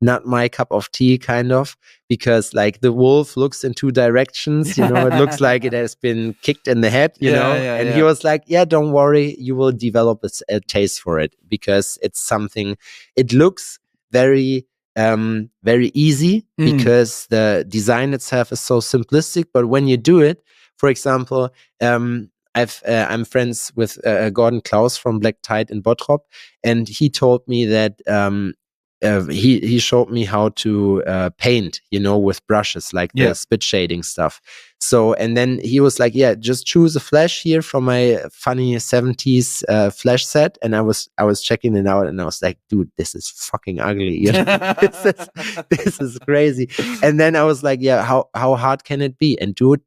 S1: not my cup of tea, kind of, because like the wolf looks in 2 directions, you know. It looks like it has been kicked in the head, you know. And he was like, yeah, don't worry, you will develop a taste for it, because it's something, it looks very very easy, because the design itself is so simplistic. But when you do it, for example, I'm friends with Gordon Klaus from Black Tide in Bottrop, and he told me that he showed me how to paint, with brushes, like the spit shading stuff. So, and then he was like, yeah, just choose a flash here from my funny 70s flash set. And I was checking it out, and I was like, dude, this is fucking ugly. This is crazy. And then I was like, yeah, how hard can it be? And dude,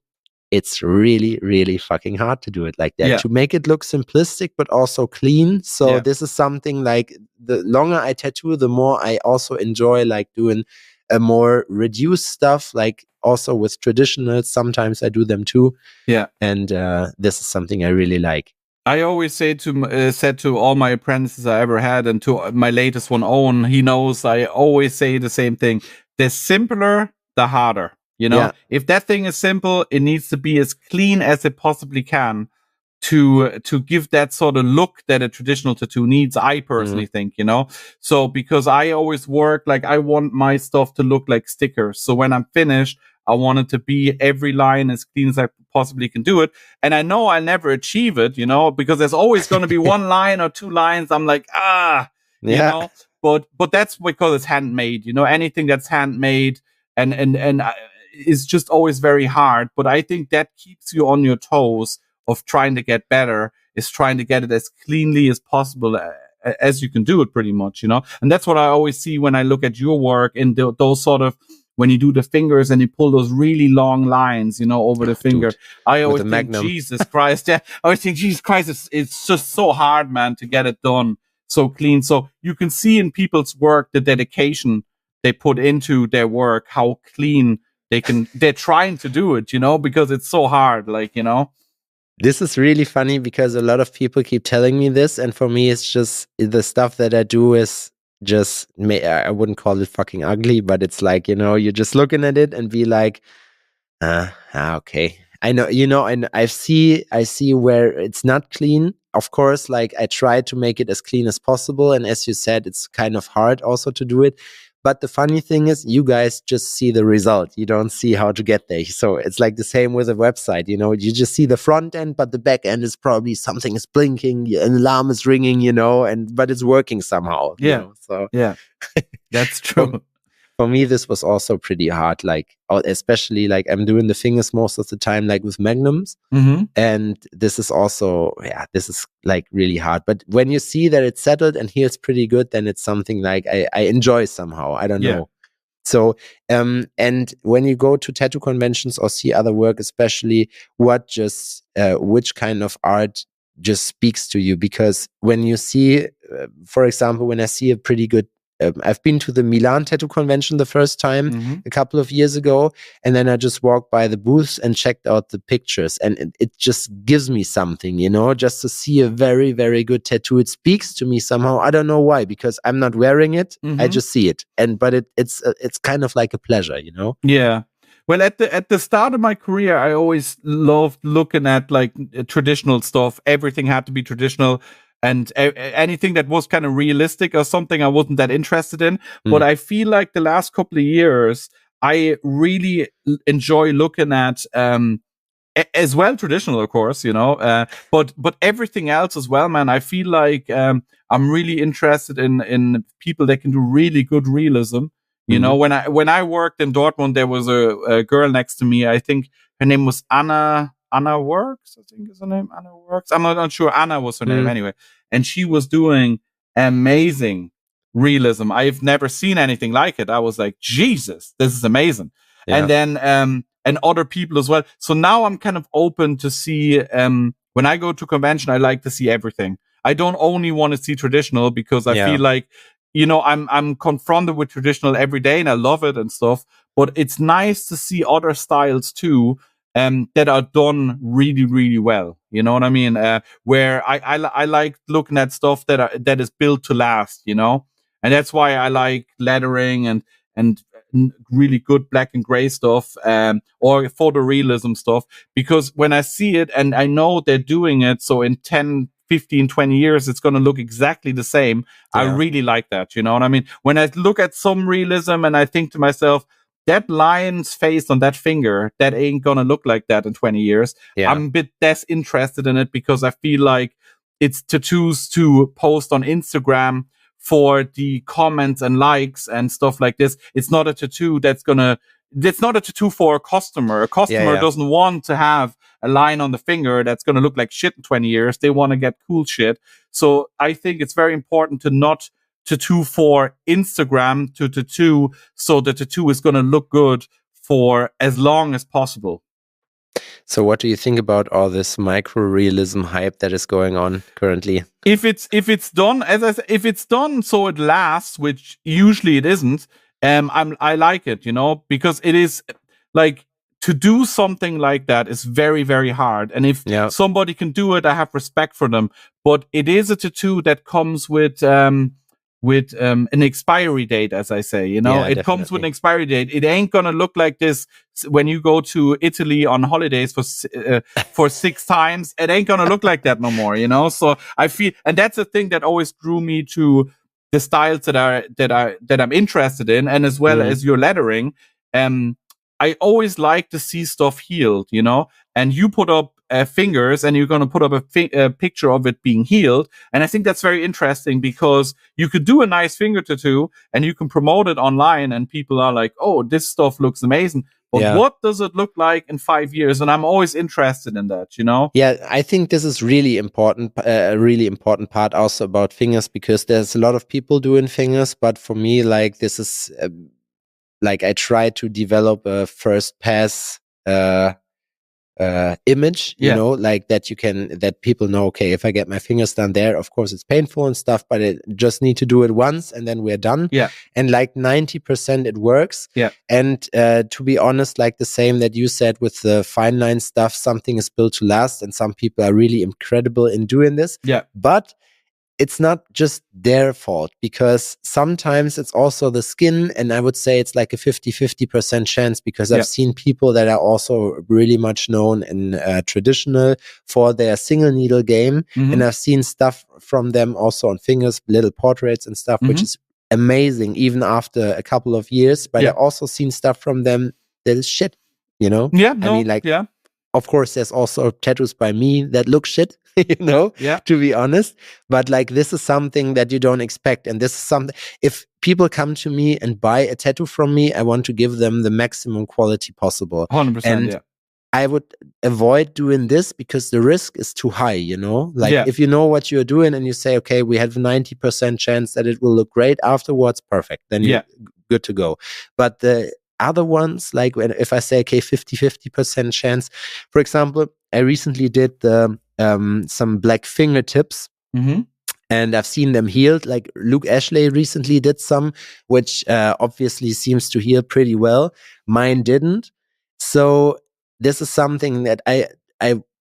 S1: it's really, really fucking hard to do it like that, to make it look simplistic, but also clean. So this is something like, the longer I tattoo, the more I also enjoy like doing a more reduced stuff, like also with traditionals. Sometimes I do them too. Yeah. And this is something I really like.
S2: I always said to all my apprentices I ever had, and to my latest one, Owen, he knows I always say the same thing. The simpler, the harder. If that thing is simple, it needs to be as clean as it possibly can to give that sort of look that a traditional tattoo needs, I personally think, So because I always work, like, I want my stuff to look like stickers. So when I'm finished, I want it to be every line as clean as I possibly can do it. And I know I'll never achieve it, because there's always going to be one line or two lines. I'm like, but that's because it's handmade, anything that's handmade and is just always very hard. But I think that keeps you on your toes of trying to get better, is trying to get it as cleanly as possible as you can do it, pretty much, And that's what I always see when I look at your work, in those sort of, when you do the fingers and you pull those really long lines, over the finger. Dude, I always think, Magnum. Jesus Christ. Yeah, I always think, Jesus Christ, it's just so hard, man, to get it done so clean. So you can see in people's work the dedication they put into their work, how clean they're trying to do it, because it's so hard, like,
S1: This is really funny, because a lot of people keep telling me this, and for me, it's just, the stuff that I do is just, I wouldn't call it fucking ugly, but it's like, you're just looking at it and be like, okay. I know, and I see where it's not clean. Of course, like, I try to make it as clean as possible, and as you said, it's kind of hard also to do it. But the funny thing is, you guys just see the result. You don't see how to get there. So it's like the same with a website, you just see the front end, but the back end is probably something is blinking, an alarm is ringing, but it's working somehow. So
S2: yeah, that's true.
S1: For me, this was also pretty hard, like, especially like I'm doing the fingers most of the time, like with magnums. And this is also, this is like really hard. But when you see that it's settled and heals pretty good, then it's something like I enjoy somehow. I don't know. So, and when you go to tattoo conventions or see other work, especially, which kind of art just speaks to you? Because when you see, for example, when I see a pretty good, I've been to the Milan Tattoo Convention the first time a couple of years ago, and then I just walked by the booths and checked out the pictures, and it just gives me something, just to see a very, very good tattoo. It speaks to me somehow. I don't know why, because I'm not wearing it. I just see it, but it's kind of like a pleasure,
S2: Yeah. Well, at the start of my career, I always loved looking at like traditional stuff. Everything had to be traditional. And anything that was kind of realistic or something, I wasn't that interested in. But I feel like the last couple of years, I really enjoy looking at, as well, traditional, of course, but everything else as well, man. I feel like I'm really interested in people that can do really good realism. When I worked in Dortmund, there was a girl next to me. I think her name was Anna Works, I think is her name. Anna Works. I'm not sure. Anna was her name anyway. And she was doing amazing realism. I've never seen anything like it. I was like, Jesus, this is amazing. Yeah. And then, and other people as well. So now I'm kind of open to see, when I go to convention, I like to see everything. I don't only want to see traditional, because I feel like, I'm confronted with traditional every day and I love it and stuff, but it's nice to see other styles too. That are done really, really well. You know what I mean? Where I like looking at stuff that is built to last, and that's why I like lettering and really good black and gray stuff, or photorealism stuff, because when I see it and I know they're doing it, so in 10, 15, 20 years, it's going to look exactly the same. Yeah. I really like that. You know what I mean? When I look at some realism and I think to myself, that lion's face on that finger, that ain't gonna look like that in 20 years. Yeah. I'm a bit less interested in it, because I feel like it's tattoos to post on Instagram for the comments and likes and stuff like this. It's not a tattoo it's not a tattoo for a customer. A customer doesn't want to have a line on the finger that's going to look like shit in 20 years. They want to get cool shit. So I think it's very important to not tattoo for Instagram, to tattoo so the tattoo is going to look good for as long as possible.
S1: So what do you think about all this micro-realism hype that is going on currently?
S2: If it's done, as I said, if it's done so it lasts, which usually it isn't, I like it, because it is like, to do something like that is very, very hard. And if somebody can do it, I have respect for them. But it is a tattoo that comes with an expiry date, as I say, it
S1: definitely
S2: comes with an expiry date. It ain't gonna look like this when you go to Italy on holidays for 6 times. It ain't gonna look like that no more, So I feel, and that's the thing that always drew me to the styles that I'm interested in, and as well as your lettering. I always like to see stuff healed, and you put up fingers and you're going to put up a picture of it being healed. And I think that's very interesting, because you could do a nice finger tattoo and you can promote it online and people are like, oh, this stuff looks amazing. But what does it look like in 5 years? And I'm always interested in that,
S1: Yeah, I think this is really important, a really important part also about fingers, because there's a lot of people doing fingers. But for me, like, this is like, I try to develop a first pass image, like that people know, okay, if I get my fingers done there, of course it's painful and stuff, but I just need to do it once and then we're done.
S2: Yeah.
S1: And like 90% it works.
S2: Yeah.
S1: And to be honest, like the same that you said with the fine line stuff, something is built to last, and some people are really incredible in doing this.
S2: Yeah.
S1: But it's not just their fault, because sometimes it's also the skin. And I would say it's like a 50% chance, because I've seen people that are also really much known in traditional for their single needle game. And I've seen stuff from them also on fingers, little portraits and stuff, which is amazing, even after a couple of years. But I've also seen stuff from them that is shit,
S2: Yeah, no,
S1: I mean, of course, there's also tattoos by me that look shit, to be honest. But like, this is something that you don't expect. And this is something, if people come to me and buy a tattoo from me, I want to give them the maximum quality possible.
S2: 100%.
S1: And I would avoid doing this because the risk is too high, Like, if you know what you're doing and you say, okay, we have 90% chance that it will look great afterwards, perfect. Then you're good to go. But the other ones, like if I say, okay, 50% chance, for example, I recently did some black fingertips, and I've seen them healed. Like Luke Ashley recently did some, which obviously seems to heal pretty well. Mine didn't. So this is something that I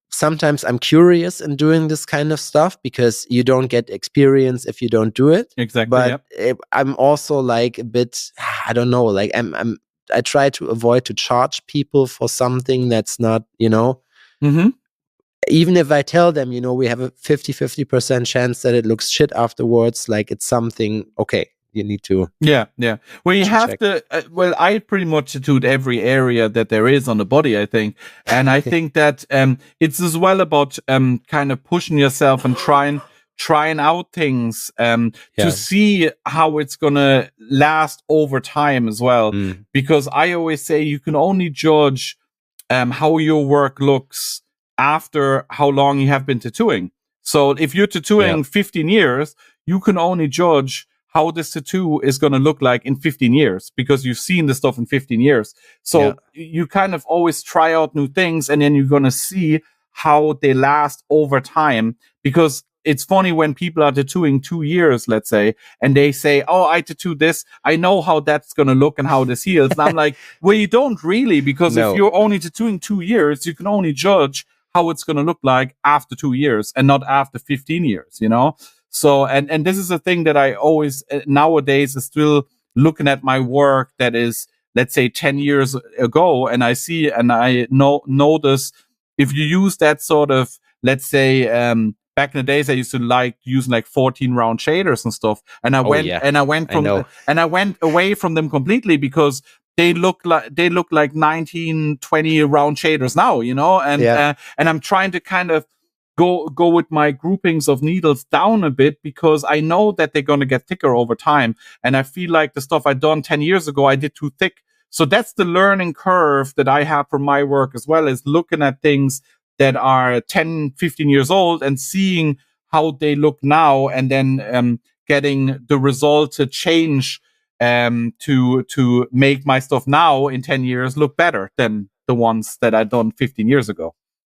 S1: sometimes I'm curious in doing this kind of stuff, because you don't get experience if you don't do it.
S2: Exactly.
S1: But I'm also like a bit, I don't know, like I try to avoid to charge people for something that's not, even if I tell them, we have a 50% chance that it looks shit afterwards, like it's something, okay, you need to.
S2: Yeah. Well, you have to, I pretty much tattooed every area that there is on the body, I think. And I think that it's as well about kind of pushing yourself and trying out things to see how it's gonna last over time as well. Because I always say you can only judge how your work looks after how long you have been tattooing. So if you're tattooing 15 years, you can only judge how this tattoo is going to look like in 15 years, because you've seen the stuff in 15 years. So you kind of always try out new things, and then you're going to see how they last over time. Because it's funny when people are tattooing 2 years, let's say, and they say, oh, I tattooed this, I know how that's going to look and how this heals. And I'm like, well, you don't really, because if you're only tattooing 2 years, you can only judge how it's going to look like after 2 years and not after 15 years, So, and this is a thing that I always nowadays is still looking at my work that is, let's say, 10 years ago. And I see, and I notice if you use that sort of, let's say, back in the days, I used to like using like 14 round shaders and stuff. And I went away from them completely, because they look like 19, 20 round shaders now, and I'm trying to kind of go with my groupings of needles down a bit, because I know that they're going to get thicker over time. And I feel like the stuff I done 10 years ago, I did too thick. So that's the learning curve that I have from my work as well, is looking at things that are 10, 15 years old and seeing how they look now, and then getting the result to change to make my stuff now in 10 years look better than the ones that I done 15 years ago.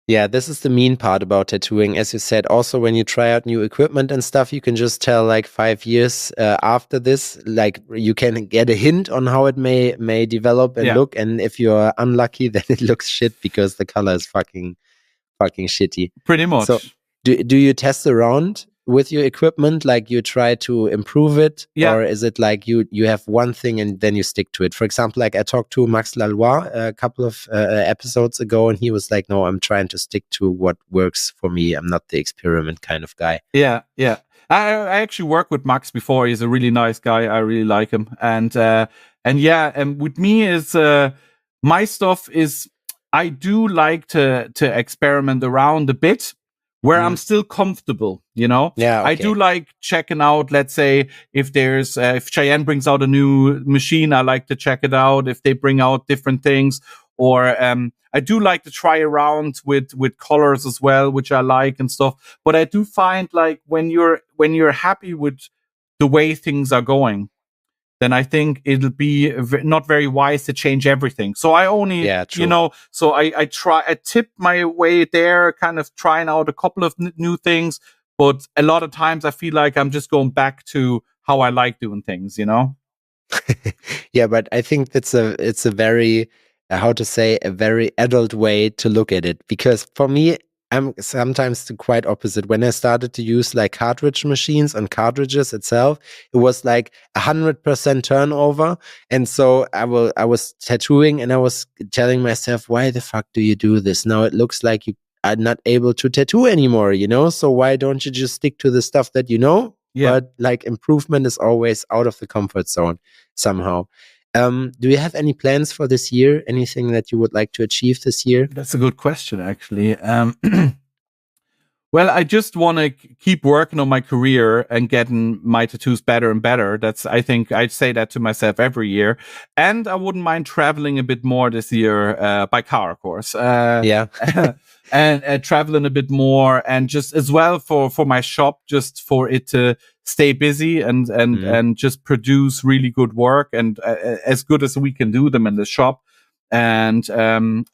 S1: Yeah, this is the mean part about tattooing. As you said, also when you try out new equipment and stuff, you can just tell like 5 years after this, like you can get a hint on how it may develop and look. And if you're unlucky, then it looks shit because the color is fucking shitty.
S2: Pretty much.
S1: So do you test around with your equipment, like you try to improve it?
S2: Yeah.
S1: Or is it like you have one thing and then you stick to it? For example, like I talked to Max Lalois a couple of episodes ago, and he was like, no, I'm trying to stick to what works for me. I'm not the experiment kind of guy.
S2: Yeah. I actually worked with Max before. He's a really nice guy. I really like him. And with me is my stuff is, I do like to experiment around a bit where I'm still comfortable, you know?
S1: Yeah, okay.
S2: I do like checking out, let's say, if there's, if Cheyenne brings out a new machine, I like to check it out. If they bring out different things, or, I do like to try around with colors as well, which I like and stuff. But I do find, like, when you're happy with the way things are going, then I think it'll be not very wise to change everything. So I only, so I tip my way there, kind of trying out a couple of new things. But a lot of times I feel like I'm just going back to how I like doing things, you know?
S1: Yeah, but I think it's a very, how to say, a very adult way to look at it. Because for me, I'm sometimes the quite opposite. When I started to use like cartridge machines on cartridges itself, it was like 100% turnover. And so I was tattooing and I was telling myself, why the fuck do you do this? Now it looks like you are not able to tattoo anymore, you know? So why don't you just stick to the stuff that you know?
S2: Yeah.
S1: But like improvement is always out of the comfort zone somehow. Do you have any plans for this year? Anything that you would like to achieve this year?
S2: That's a good question, actually. Well, I just want to keep working on my career and getting my tattoos better and better. I think I say that to myself every year. And I wouldn't mind traveling a bit more this year, by car, of course.
S1: Yeah.
S2: and traveling a bit more, and just as well for my shop, just for it to stay busy and just produce really good work, and as good as we can do them in the shop. And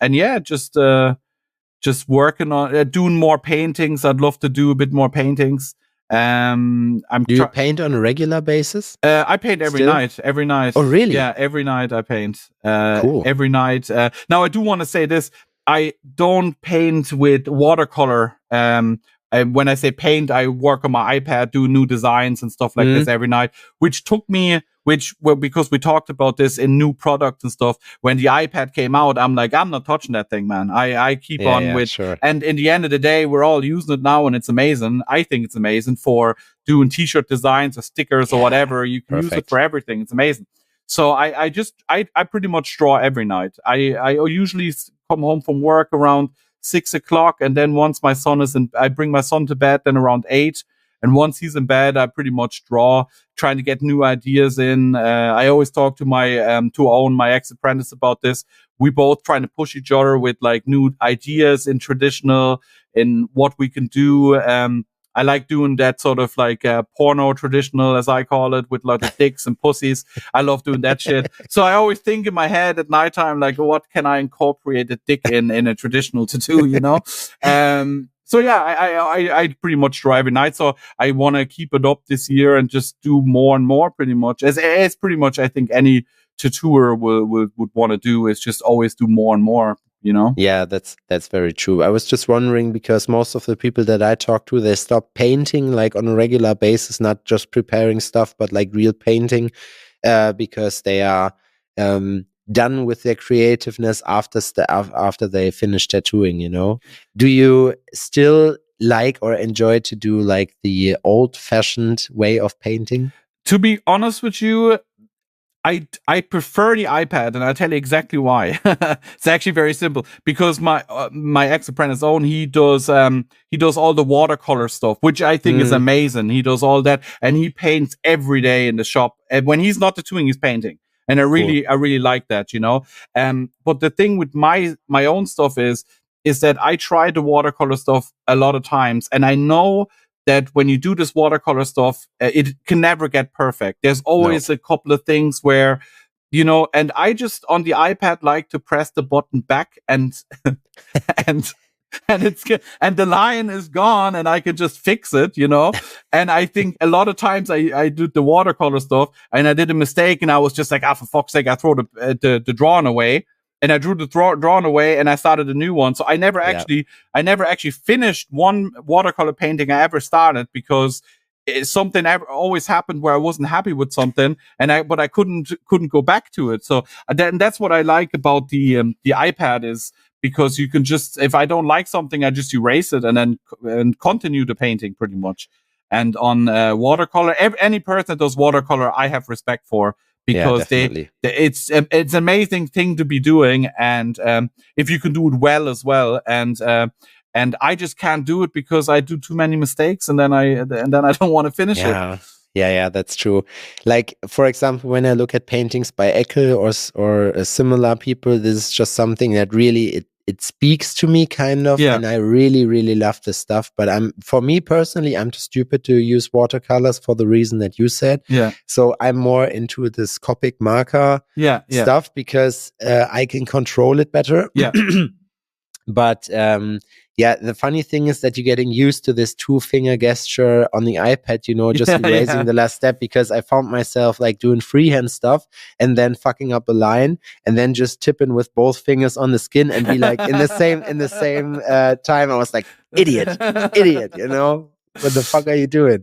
S2: yeah, just working on doing more paintings. I'd love to do a bit more paintings. Do
S1: you paint on a regular basis?
S2: I paint every night. Every night.
S1: Oh, really?
S2: Yeah, every night I paint.
S1: Cool.
S2: Every night. Now I do want to say this: I don't paint with watercolor. When I say paint, I work on my iPad, do new designs and stuff like this every night, which took me. Because we talked about this in new products and stuff. When the iPad came out, I'm like, I'm not touching that thing, man. I keep on with,
S1: sure.
S2: And in the end of the day, we're all using it now, and it's amazing. I think it's amazing for doing t-shirt designs or stickers or whatever. You can use it for everything. It's amazing. So I pretty much draw every night. I usually come home from work around 6 o'clock, and then once my son I bring my son to bed, then around 8. And once he's in bed, I pretty much draw, trying to get new ideas in. I always talk to my ex-apprentice about this. We both trying to push each other with like new ideas in traditional, in what we can do. I like doing that sort of like porno traditional, as I call it, with like the dicks and pussies. I love doing that shit. So I always think in my head at nighttime, like, what can I incorporate a dick in a traditional tattoo, you know? So yeah, I pretty much draw every night. So I want to keep it up this year and just do more and more, pretty much. As pretty much I think any tattooer would want to do, is just always do more and more, you know?
S1: Yeah, that's very true. I was just wondering, because most of the people that I talk to, they stop painting like on a regular basis, not just preparing stuff, but like real painting, because they are done with their creativeness after they finish tattooing, you know? Do you still like or enjoy to do like the old-fashioned way of painting?
S2: To be honest with you, I prefer the iPad, and I'll tell you exactly why. It's actually very simple, because my ex-apprentice Owen, he does all the watercolor stuff, which I think is amazing. He does all that, and he paints every day in the shop. And when he's not tattooing, he's painting, and I really like that, you know. But the thing with my own stuff is that I try the watercolor stuff a lot of times, and I know that when you do this watercolor stuff, it can never get perfect. There's always a couple of things where, you know, and I just on the iPad like to press the button back and and and the line is gone and I can just fix it, you know. And I think a lot of times I do the watercolor stuff and I did a mistake and I was just like, for fuck's sake, I throw the drawing away. And I drew the drawing away and I started a new one. So I never actually finished one watercolor painting I ever started, because something always happened where I wasn't happy with something, but I couldn't go back to it. So that's what I like about the iPad, is because you can just, if I don't like something, I just erase it and then continue the painting pretty much. And on watercolor, any person that does watercolor, I have respect for, because it's an amazing thing to be doing, and if you can do it well as well, and I just can't do it because I do too many mistakes, and then I don't want to finish it.
S1: Yeah, that's true. Like, for example, when I look at paintings by Eckel or similar people, this is just something that really it speaks to me, kind of, and I really, really love this stuff. But for me personally, I'm too stupid to use watercolors for the reason that you said.
S2: Yeah.
S1: So I'm more into this Copic marker stuff, because I can control it better.
S2: Yeah.
S1: But the funny thing is that you're getting used to this 2-finger gesture on the iPad, you know, just erasing the last step, because I found myself like doing freehand stuff and then fucking up a line and then just tipping with both fingers on the skin and be like in the same time I was like, idiot, you know? What the fuck are you doing?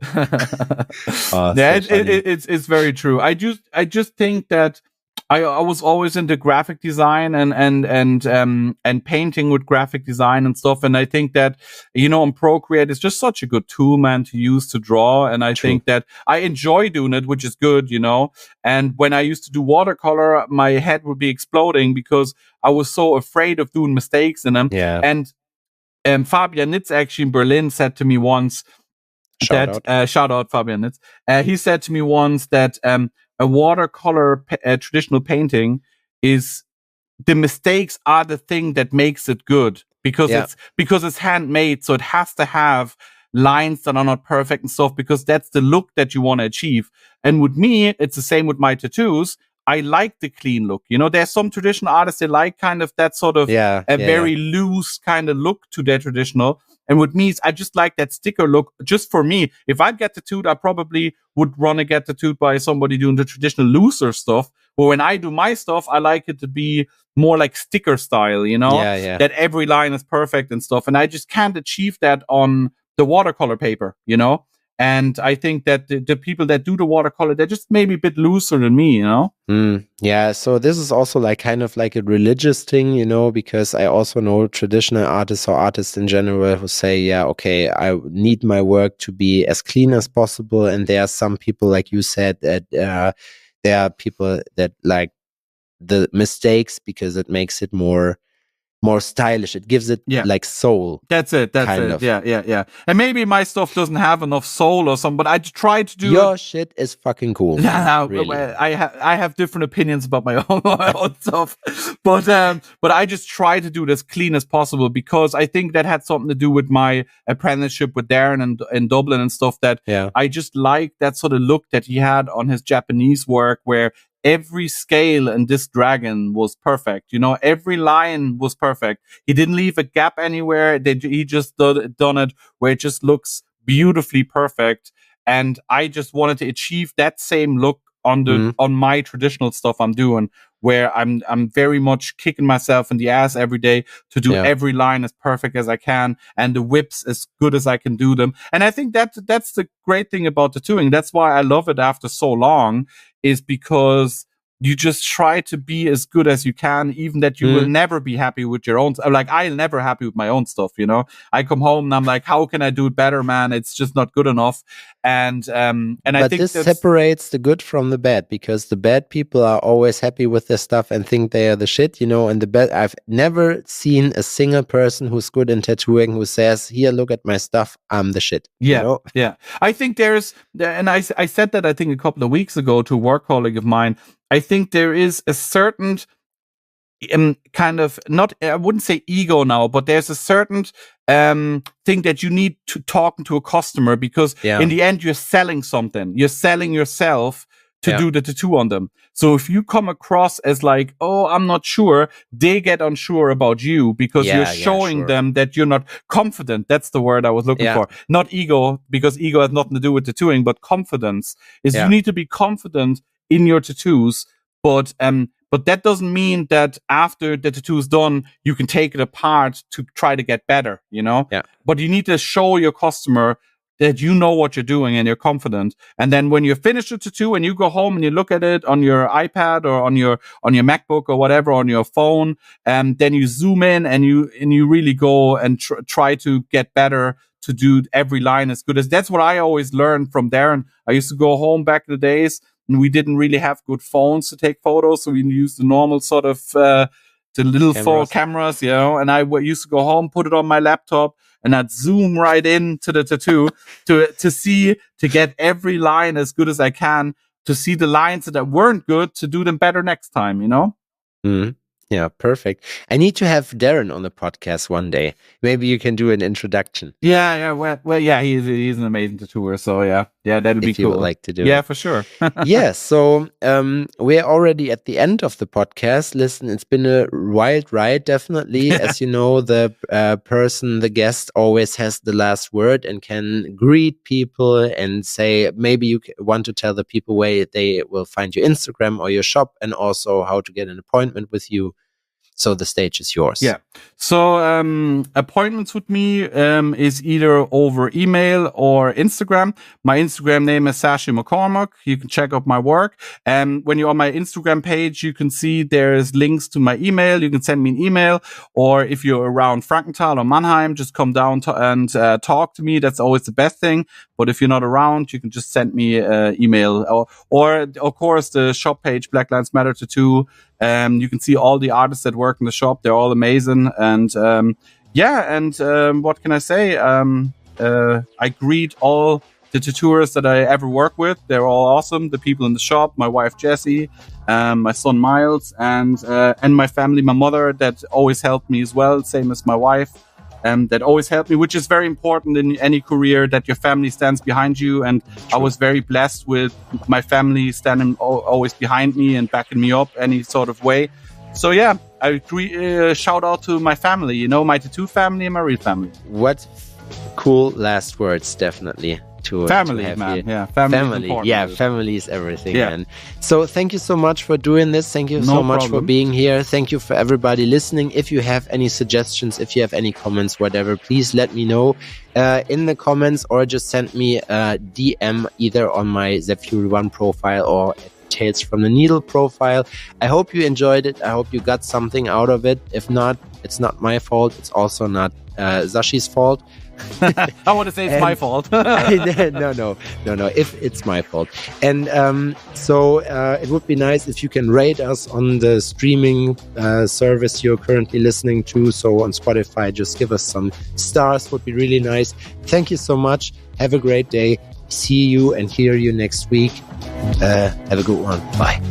S2: It's very true. I just think that I was always into graphic design and painting with graphic design and stuff. And I think that, you know, on Procreate is just such a good tool, man, to use to draw. And I think that I enjoy doing it, which is good, you know. And when I used to do watercolor, my head would be exploding because I was so afraid of doing mistakes in them.
S1: Yeah.
S2: And Fabian Nitz actually in Berlin said to me once, shout out Fabian Nitz. He said to me once that a watercolor traditional painting is, the mistakes are the thing that makes it good, because it's handmade, so it has to have lines that are not perfect and stuff, because that's the look that you want to achieve. And with me, it's the same with my tattoos. I like the clean look. You know, there's some traditional artists, they like kind of that sort of very loose kind of look to their traditional. And with me, I just like that sticker look. Just for me, if I'd get tattooed, I probably would want to get tattooed by somebody doing the traditional looser stuff. But when I do my stuff, I like it to be more like sticker style, you know, that every line is perfect and stuff. And I just can't achieve that on the watercolor paper, you know. And I think that the people that do the watercolor, they're just maybe a bit looser than me, you know?
S1: Yeah, so this is also like kind of like a religious thing, you know, because I also know traditional artists or artists in general who say, okay, I need my work to be as clean as possible. And there are some people, like you said, that there are people that like the mistakes because it makes it more stylish. It gives it like soul.
S2: That's it. Yeah. And maybe my stuff doesn't have enough soul or something, but I try to do
S1: your shit is fucking cool.
S2: Yeah,
S1: really.
S2: I have different opinions about my own stuff, but I just try to do it as clean as possible, because I think that had something to do with my apprenticeship with Darren and in Dublin and stuff. That I just like that sort of look that he had on his Japanese work, where every scale in this dragon was perfect. You know, every line was perfect. He didn't leave a gap anywhere. He just done it where it just looks beautifully perfect. And I just wanted to achieve that same look on my traditional stuff I'm doing, where I'm very much kicking myself in the ass every day to do every line as perfect as I can, and the whips as good as I can do them. And I think that's the great thing about tattooing. That's why I love it after so long, is because you just try to be as good as you can, even that you will never be happy with your own. Like, I'll never happy with my own stuff, you know. I come home and I'm like, how can I do it better, man? It's just not good enough. And I think
S1: this separates the good from the bad, because the bad people are always happy with their stuff and think they are the shit, you know. And the bad, I've never seen a single person who's good in tattooing who says, here, look at my stuff, I'm the shit.
S2: Yeah,
S1: you know?
S2: Yeah. I think and I said that, I think, a couple of weeks ago to a work colleague of mine. I think there is a certain kind of, not, I wouldn't say ego now, but there's a certain thing that you need to talk to a customer, because in the end, you're selling something. You're selling yourself to do the tattoo on them. So if you come across as like, oh, I'm not sure, they get unsure about you, because you're showing them that you're not confident. That's the word I was looking for. Not ego, because ego has nothing to do with tattooing, but confidence is you need to be confident in your tattoos. But that doesn't mean that after the tattoo is done, you can take it apart to try to get better, you know?
S1: Yeah.
S2: But you need to show your customer that you know what you're doing and you're confident. And then when you finish the tattoo and you go home and you look at it on your iPad or on your MacBook or whatever, on your phone, and then you zoom in and you really go and try to get better to do every line as good as. That's what I always learned from Darren. I used to go home back in the days, and we didn't really have good phones to take photos, so we used the normal sort of the little phone cameras, you know. And I used to go home, put it on my laptop, and I'd zoom right into the tattoo to get every line as good as I can, to see the lines that weren't good, to do them better next time, you know.
S1: Mm-hmm. Yeah, perfect. I need to have Darren on the podcast one day. Maybe you can do an introduction.
S2: Yeah. Well, yeah. He's an amazing tattooer. So yeah, that'd be cool.
S1: If you would like to do it.
S2: Yeah, for sure.
S1: Yeah. So we're already at the end of the podcast. Listen, it's been a wild ride, definitely. As you know, the guest always has the last word and can greet people and say, maybe you want to tell the people where they will find your Instagram or your shop, and also how to get an appointment with you. So the stage is yours.
S2: Yeah. So appointments with me is either over email or Instagram. My Instagram name is Saschi McCormack. You can check out my work. And when you're on my Instagram page, you can see there's links to my email. You can send me an email. Or if you're around Frankenthal or Mannheim, just come down and talk to me. That's always the best thing. But if you're not around, you can just send me an email. Or of course, the shop page, Black Lives Matter Tattoo. You can see all the artists that work in the shop. They're all amazing. And what can I say? I greet all the tattooers that I ever work with. They're all awesome. The people in the shop, my wife Jessie, my son Miles, and my family, my mother, that always helped me as well, same as my wife. That always helped me, which is very important in any career, that your family stands behind you. And I was very blessed with my family standing always behind me and backing me up any sort of way. So yeah, I shout out to my family, you know, my tattoo family and my real family.
S1: What cool last words, definitely.
S2: Family, man. Yeah, family.
S1: Yeah, family is everything, man. So thank you so much for doing this. Thank you so much for being here. Thank you for everybody listening. If you have any suggestions, if you have any comments, whatever, please let me know in the comments, or just send me a DM either on my Zephyr1 profile or Tales from the Needle profile. I hope you enjoyed it. I hope you got something out of it. If not, it's not my fault. It's also not Saschi's fault.
S2: I want to say it's my fault.
S1: No. If it's my fault. And so it would be nice if you can rate us on the streaming service you're currently listening to. So on Spotify, just give us some stars. Would be really nice. Thank you so much. Have a great day. See you and hear you next week. Have a good one. Bye.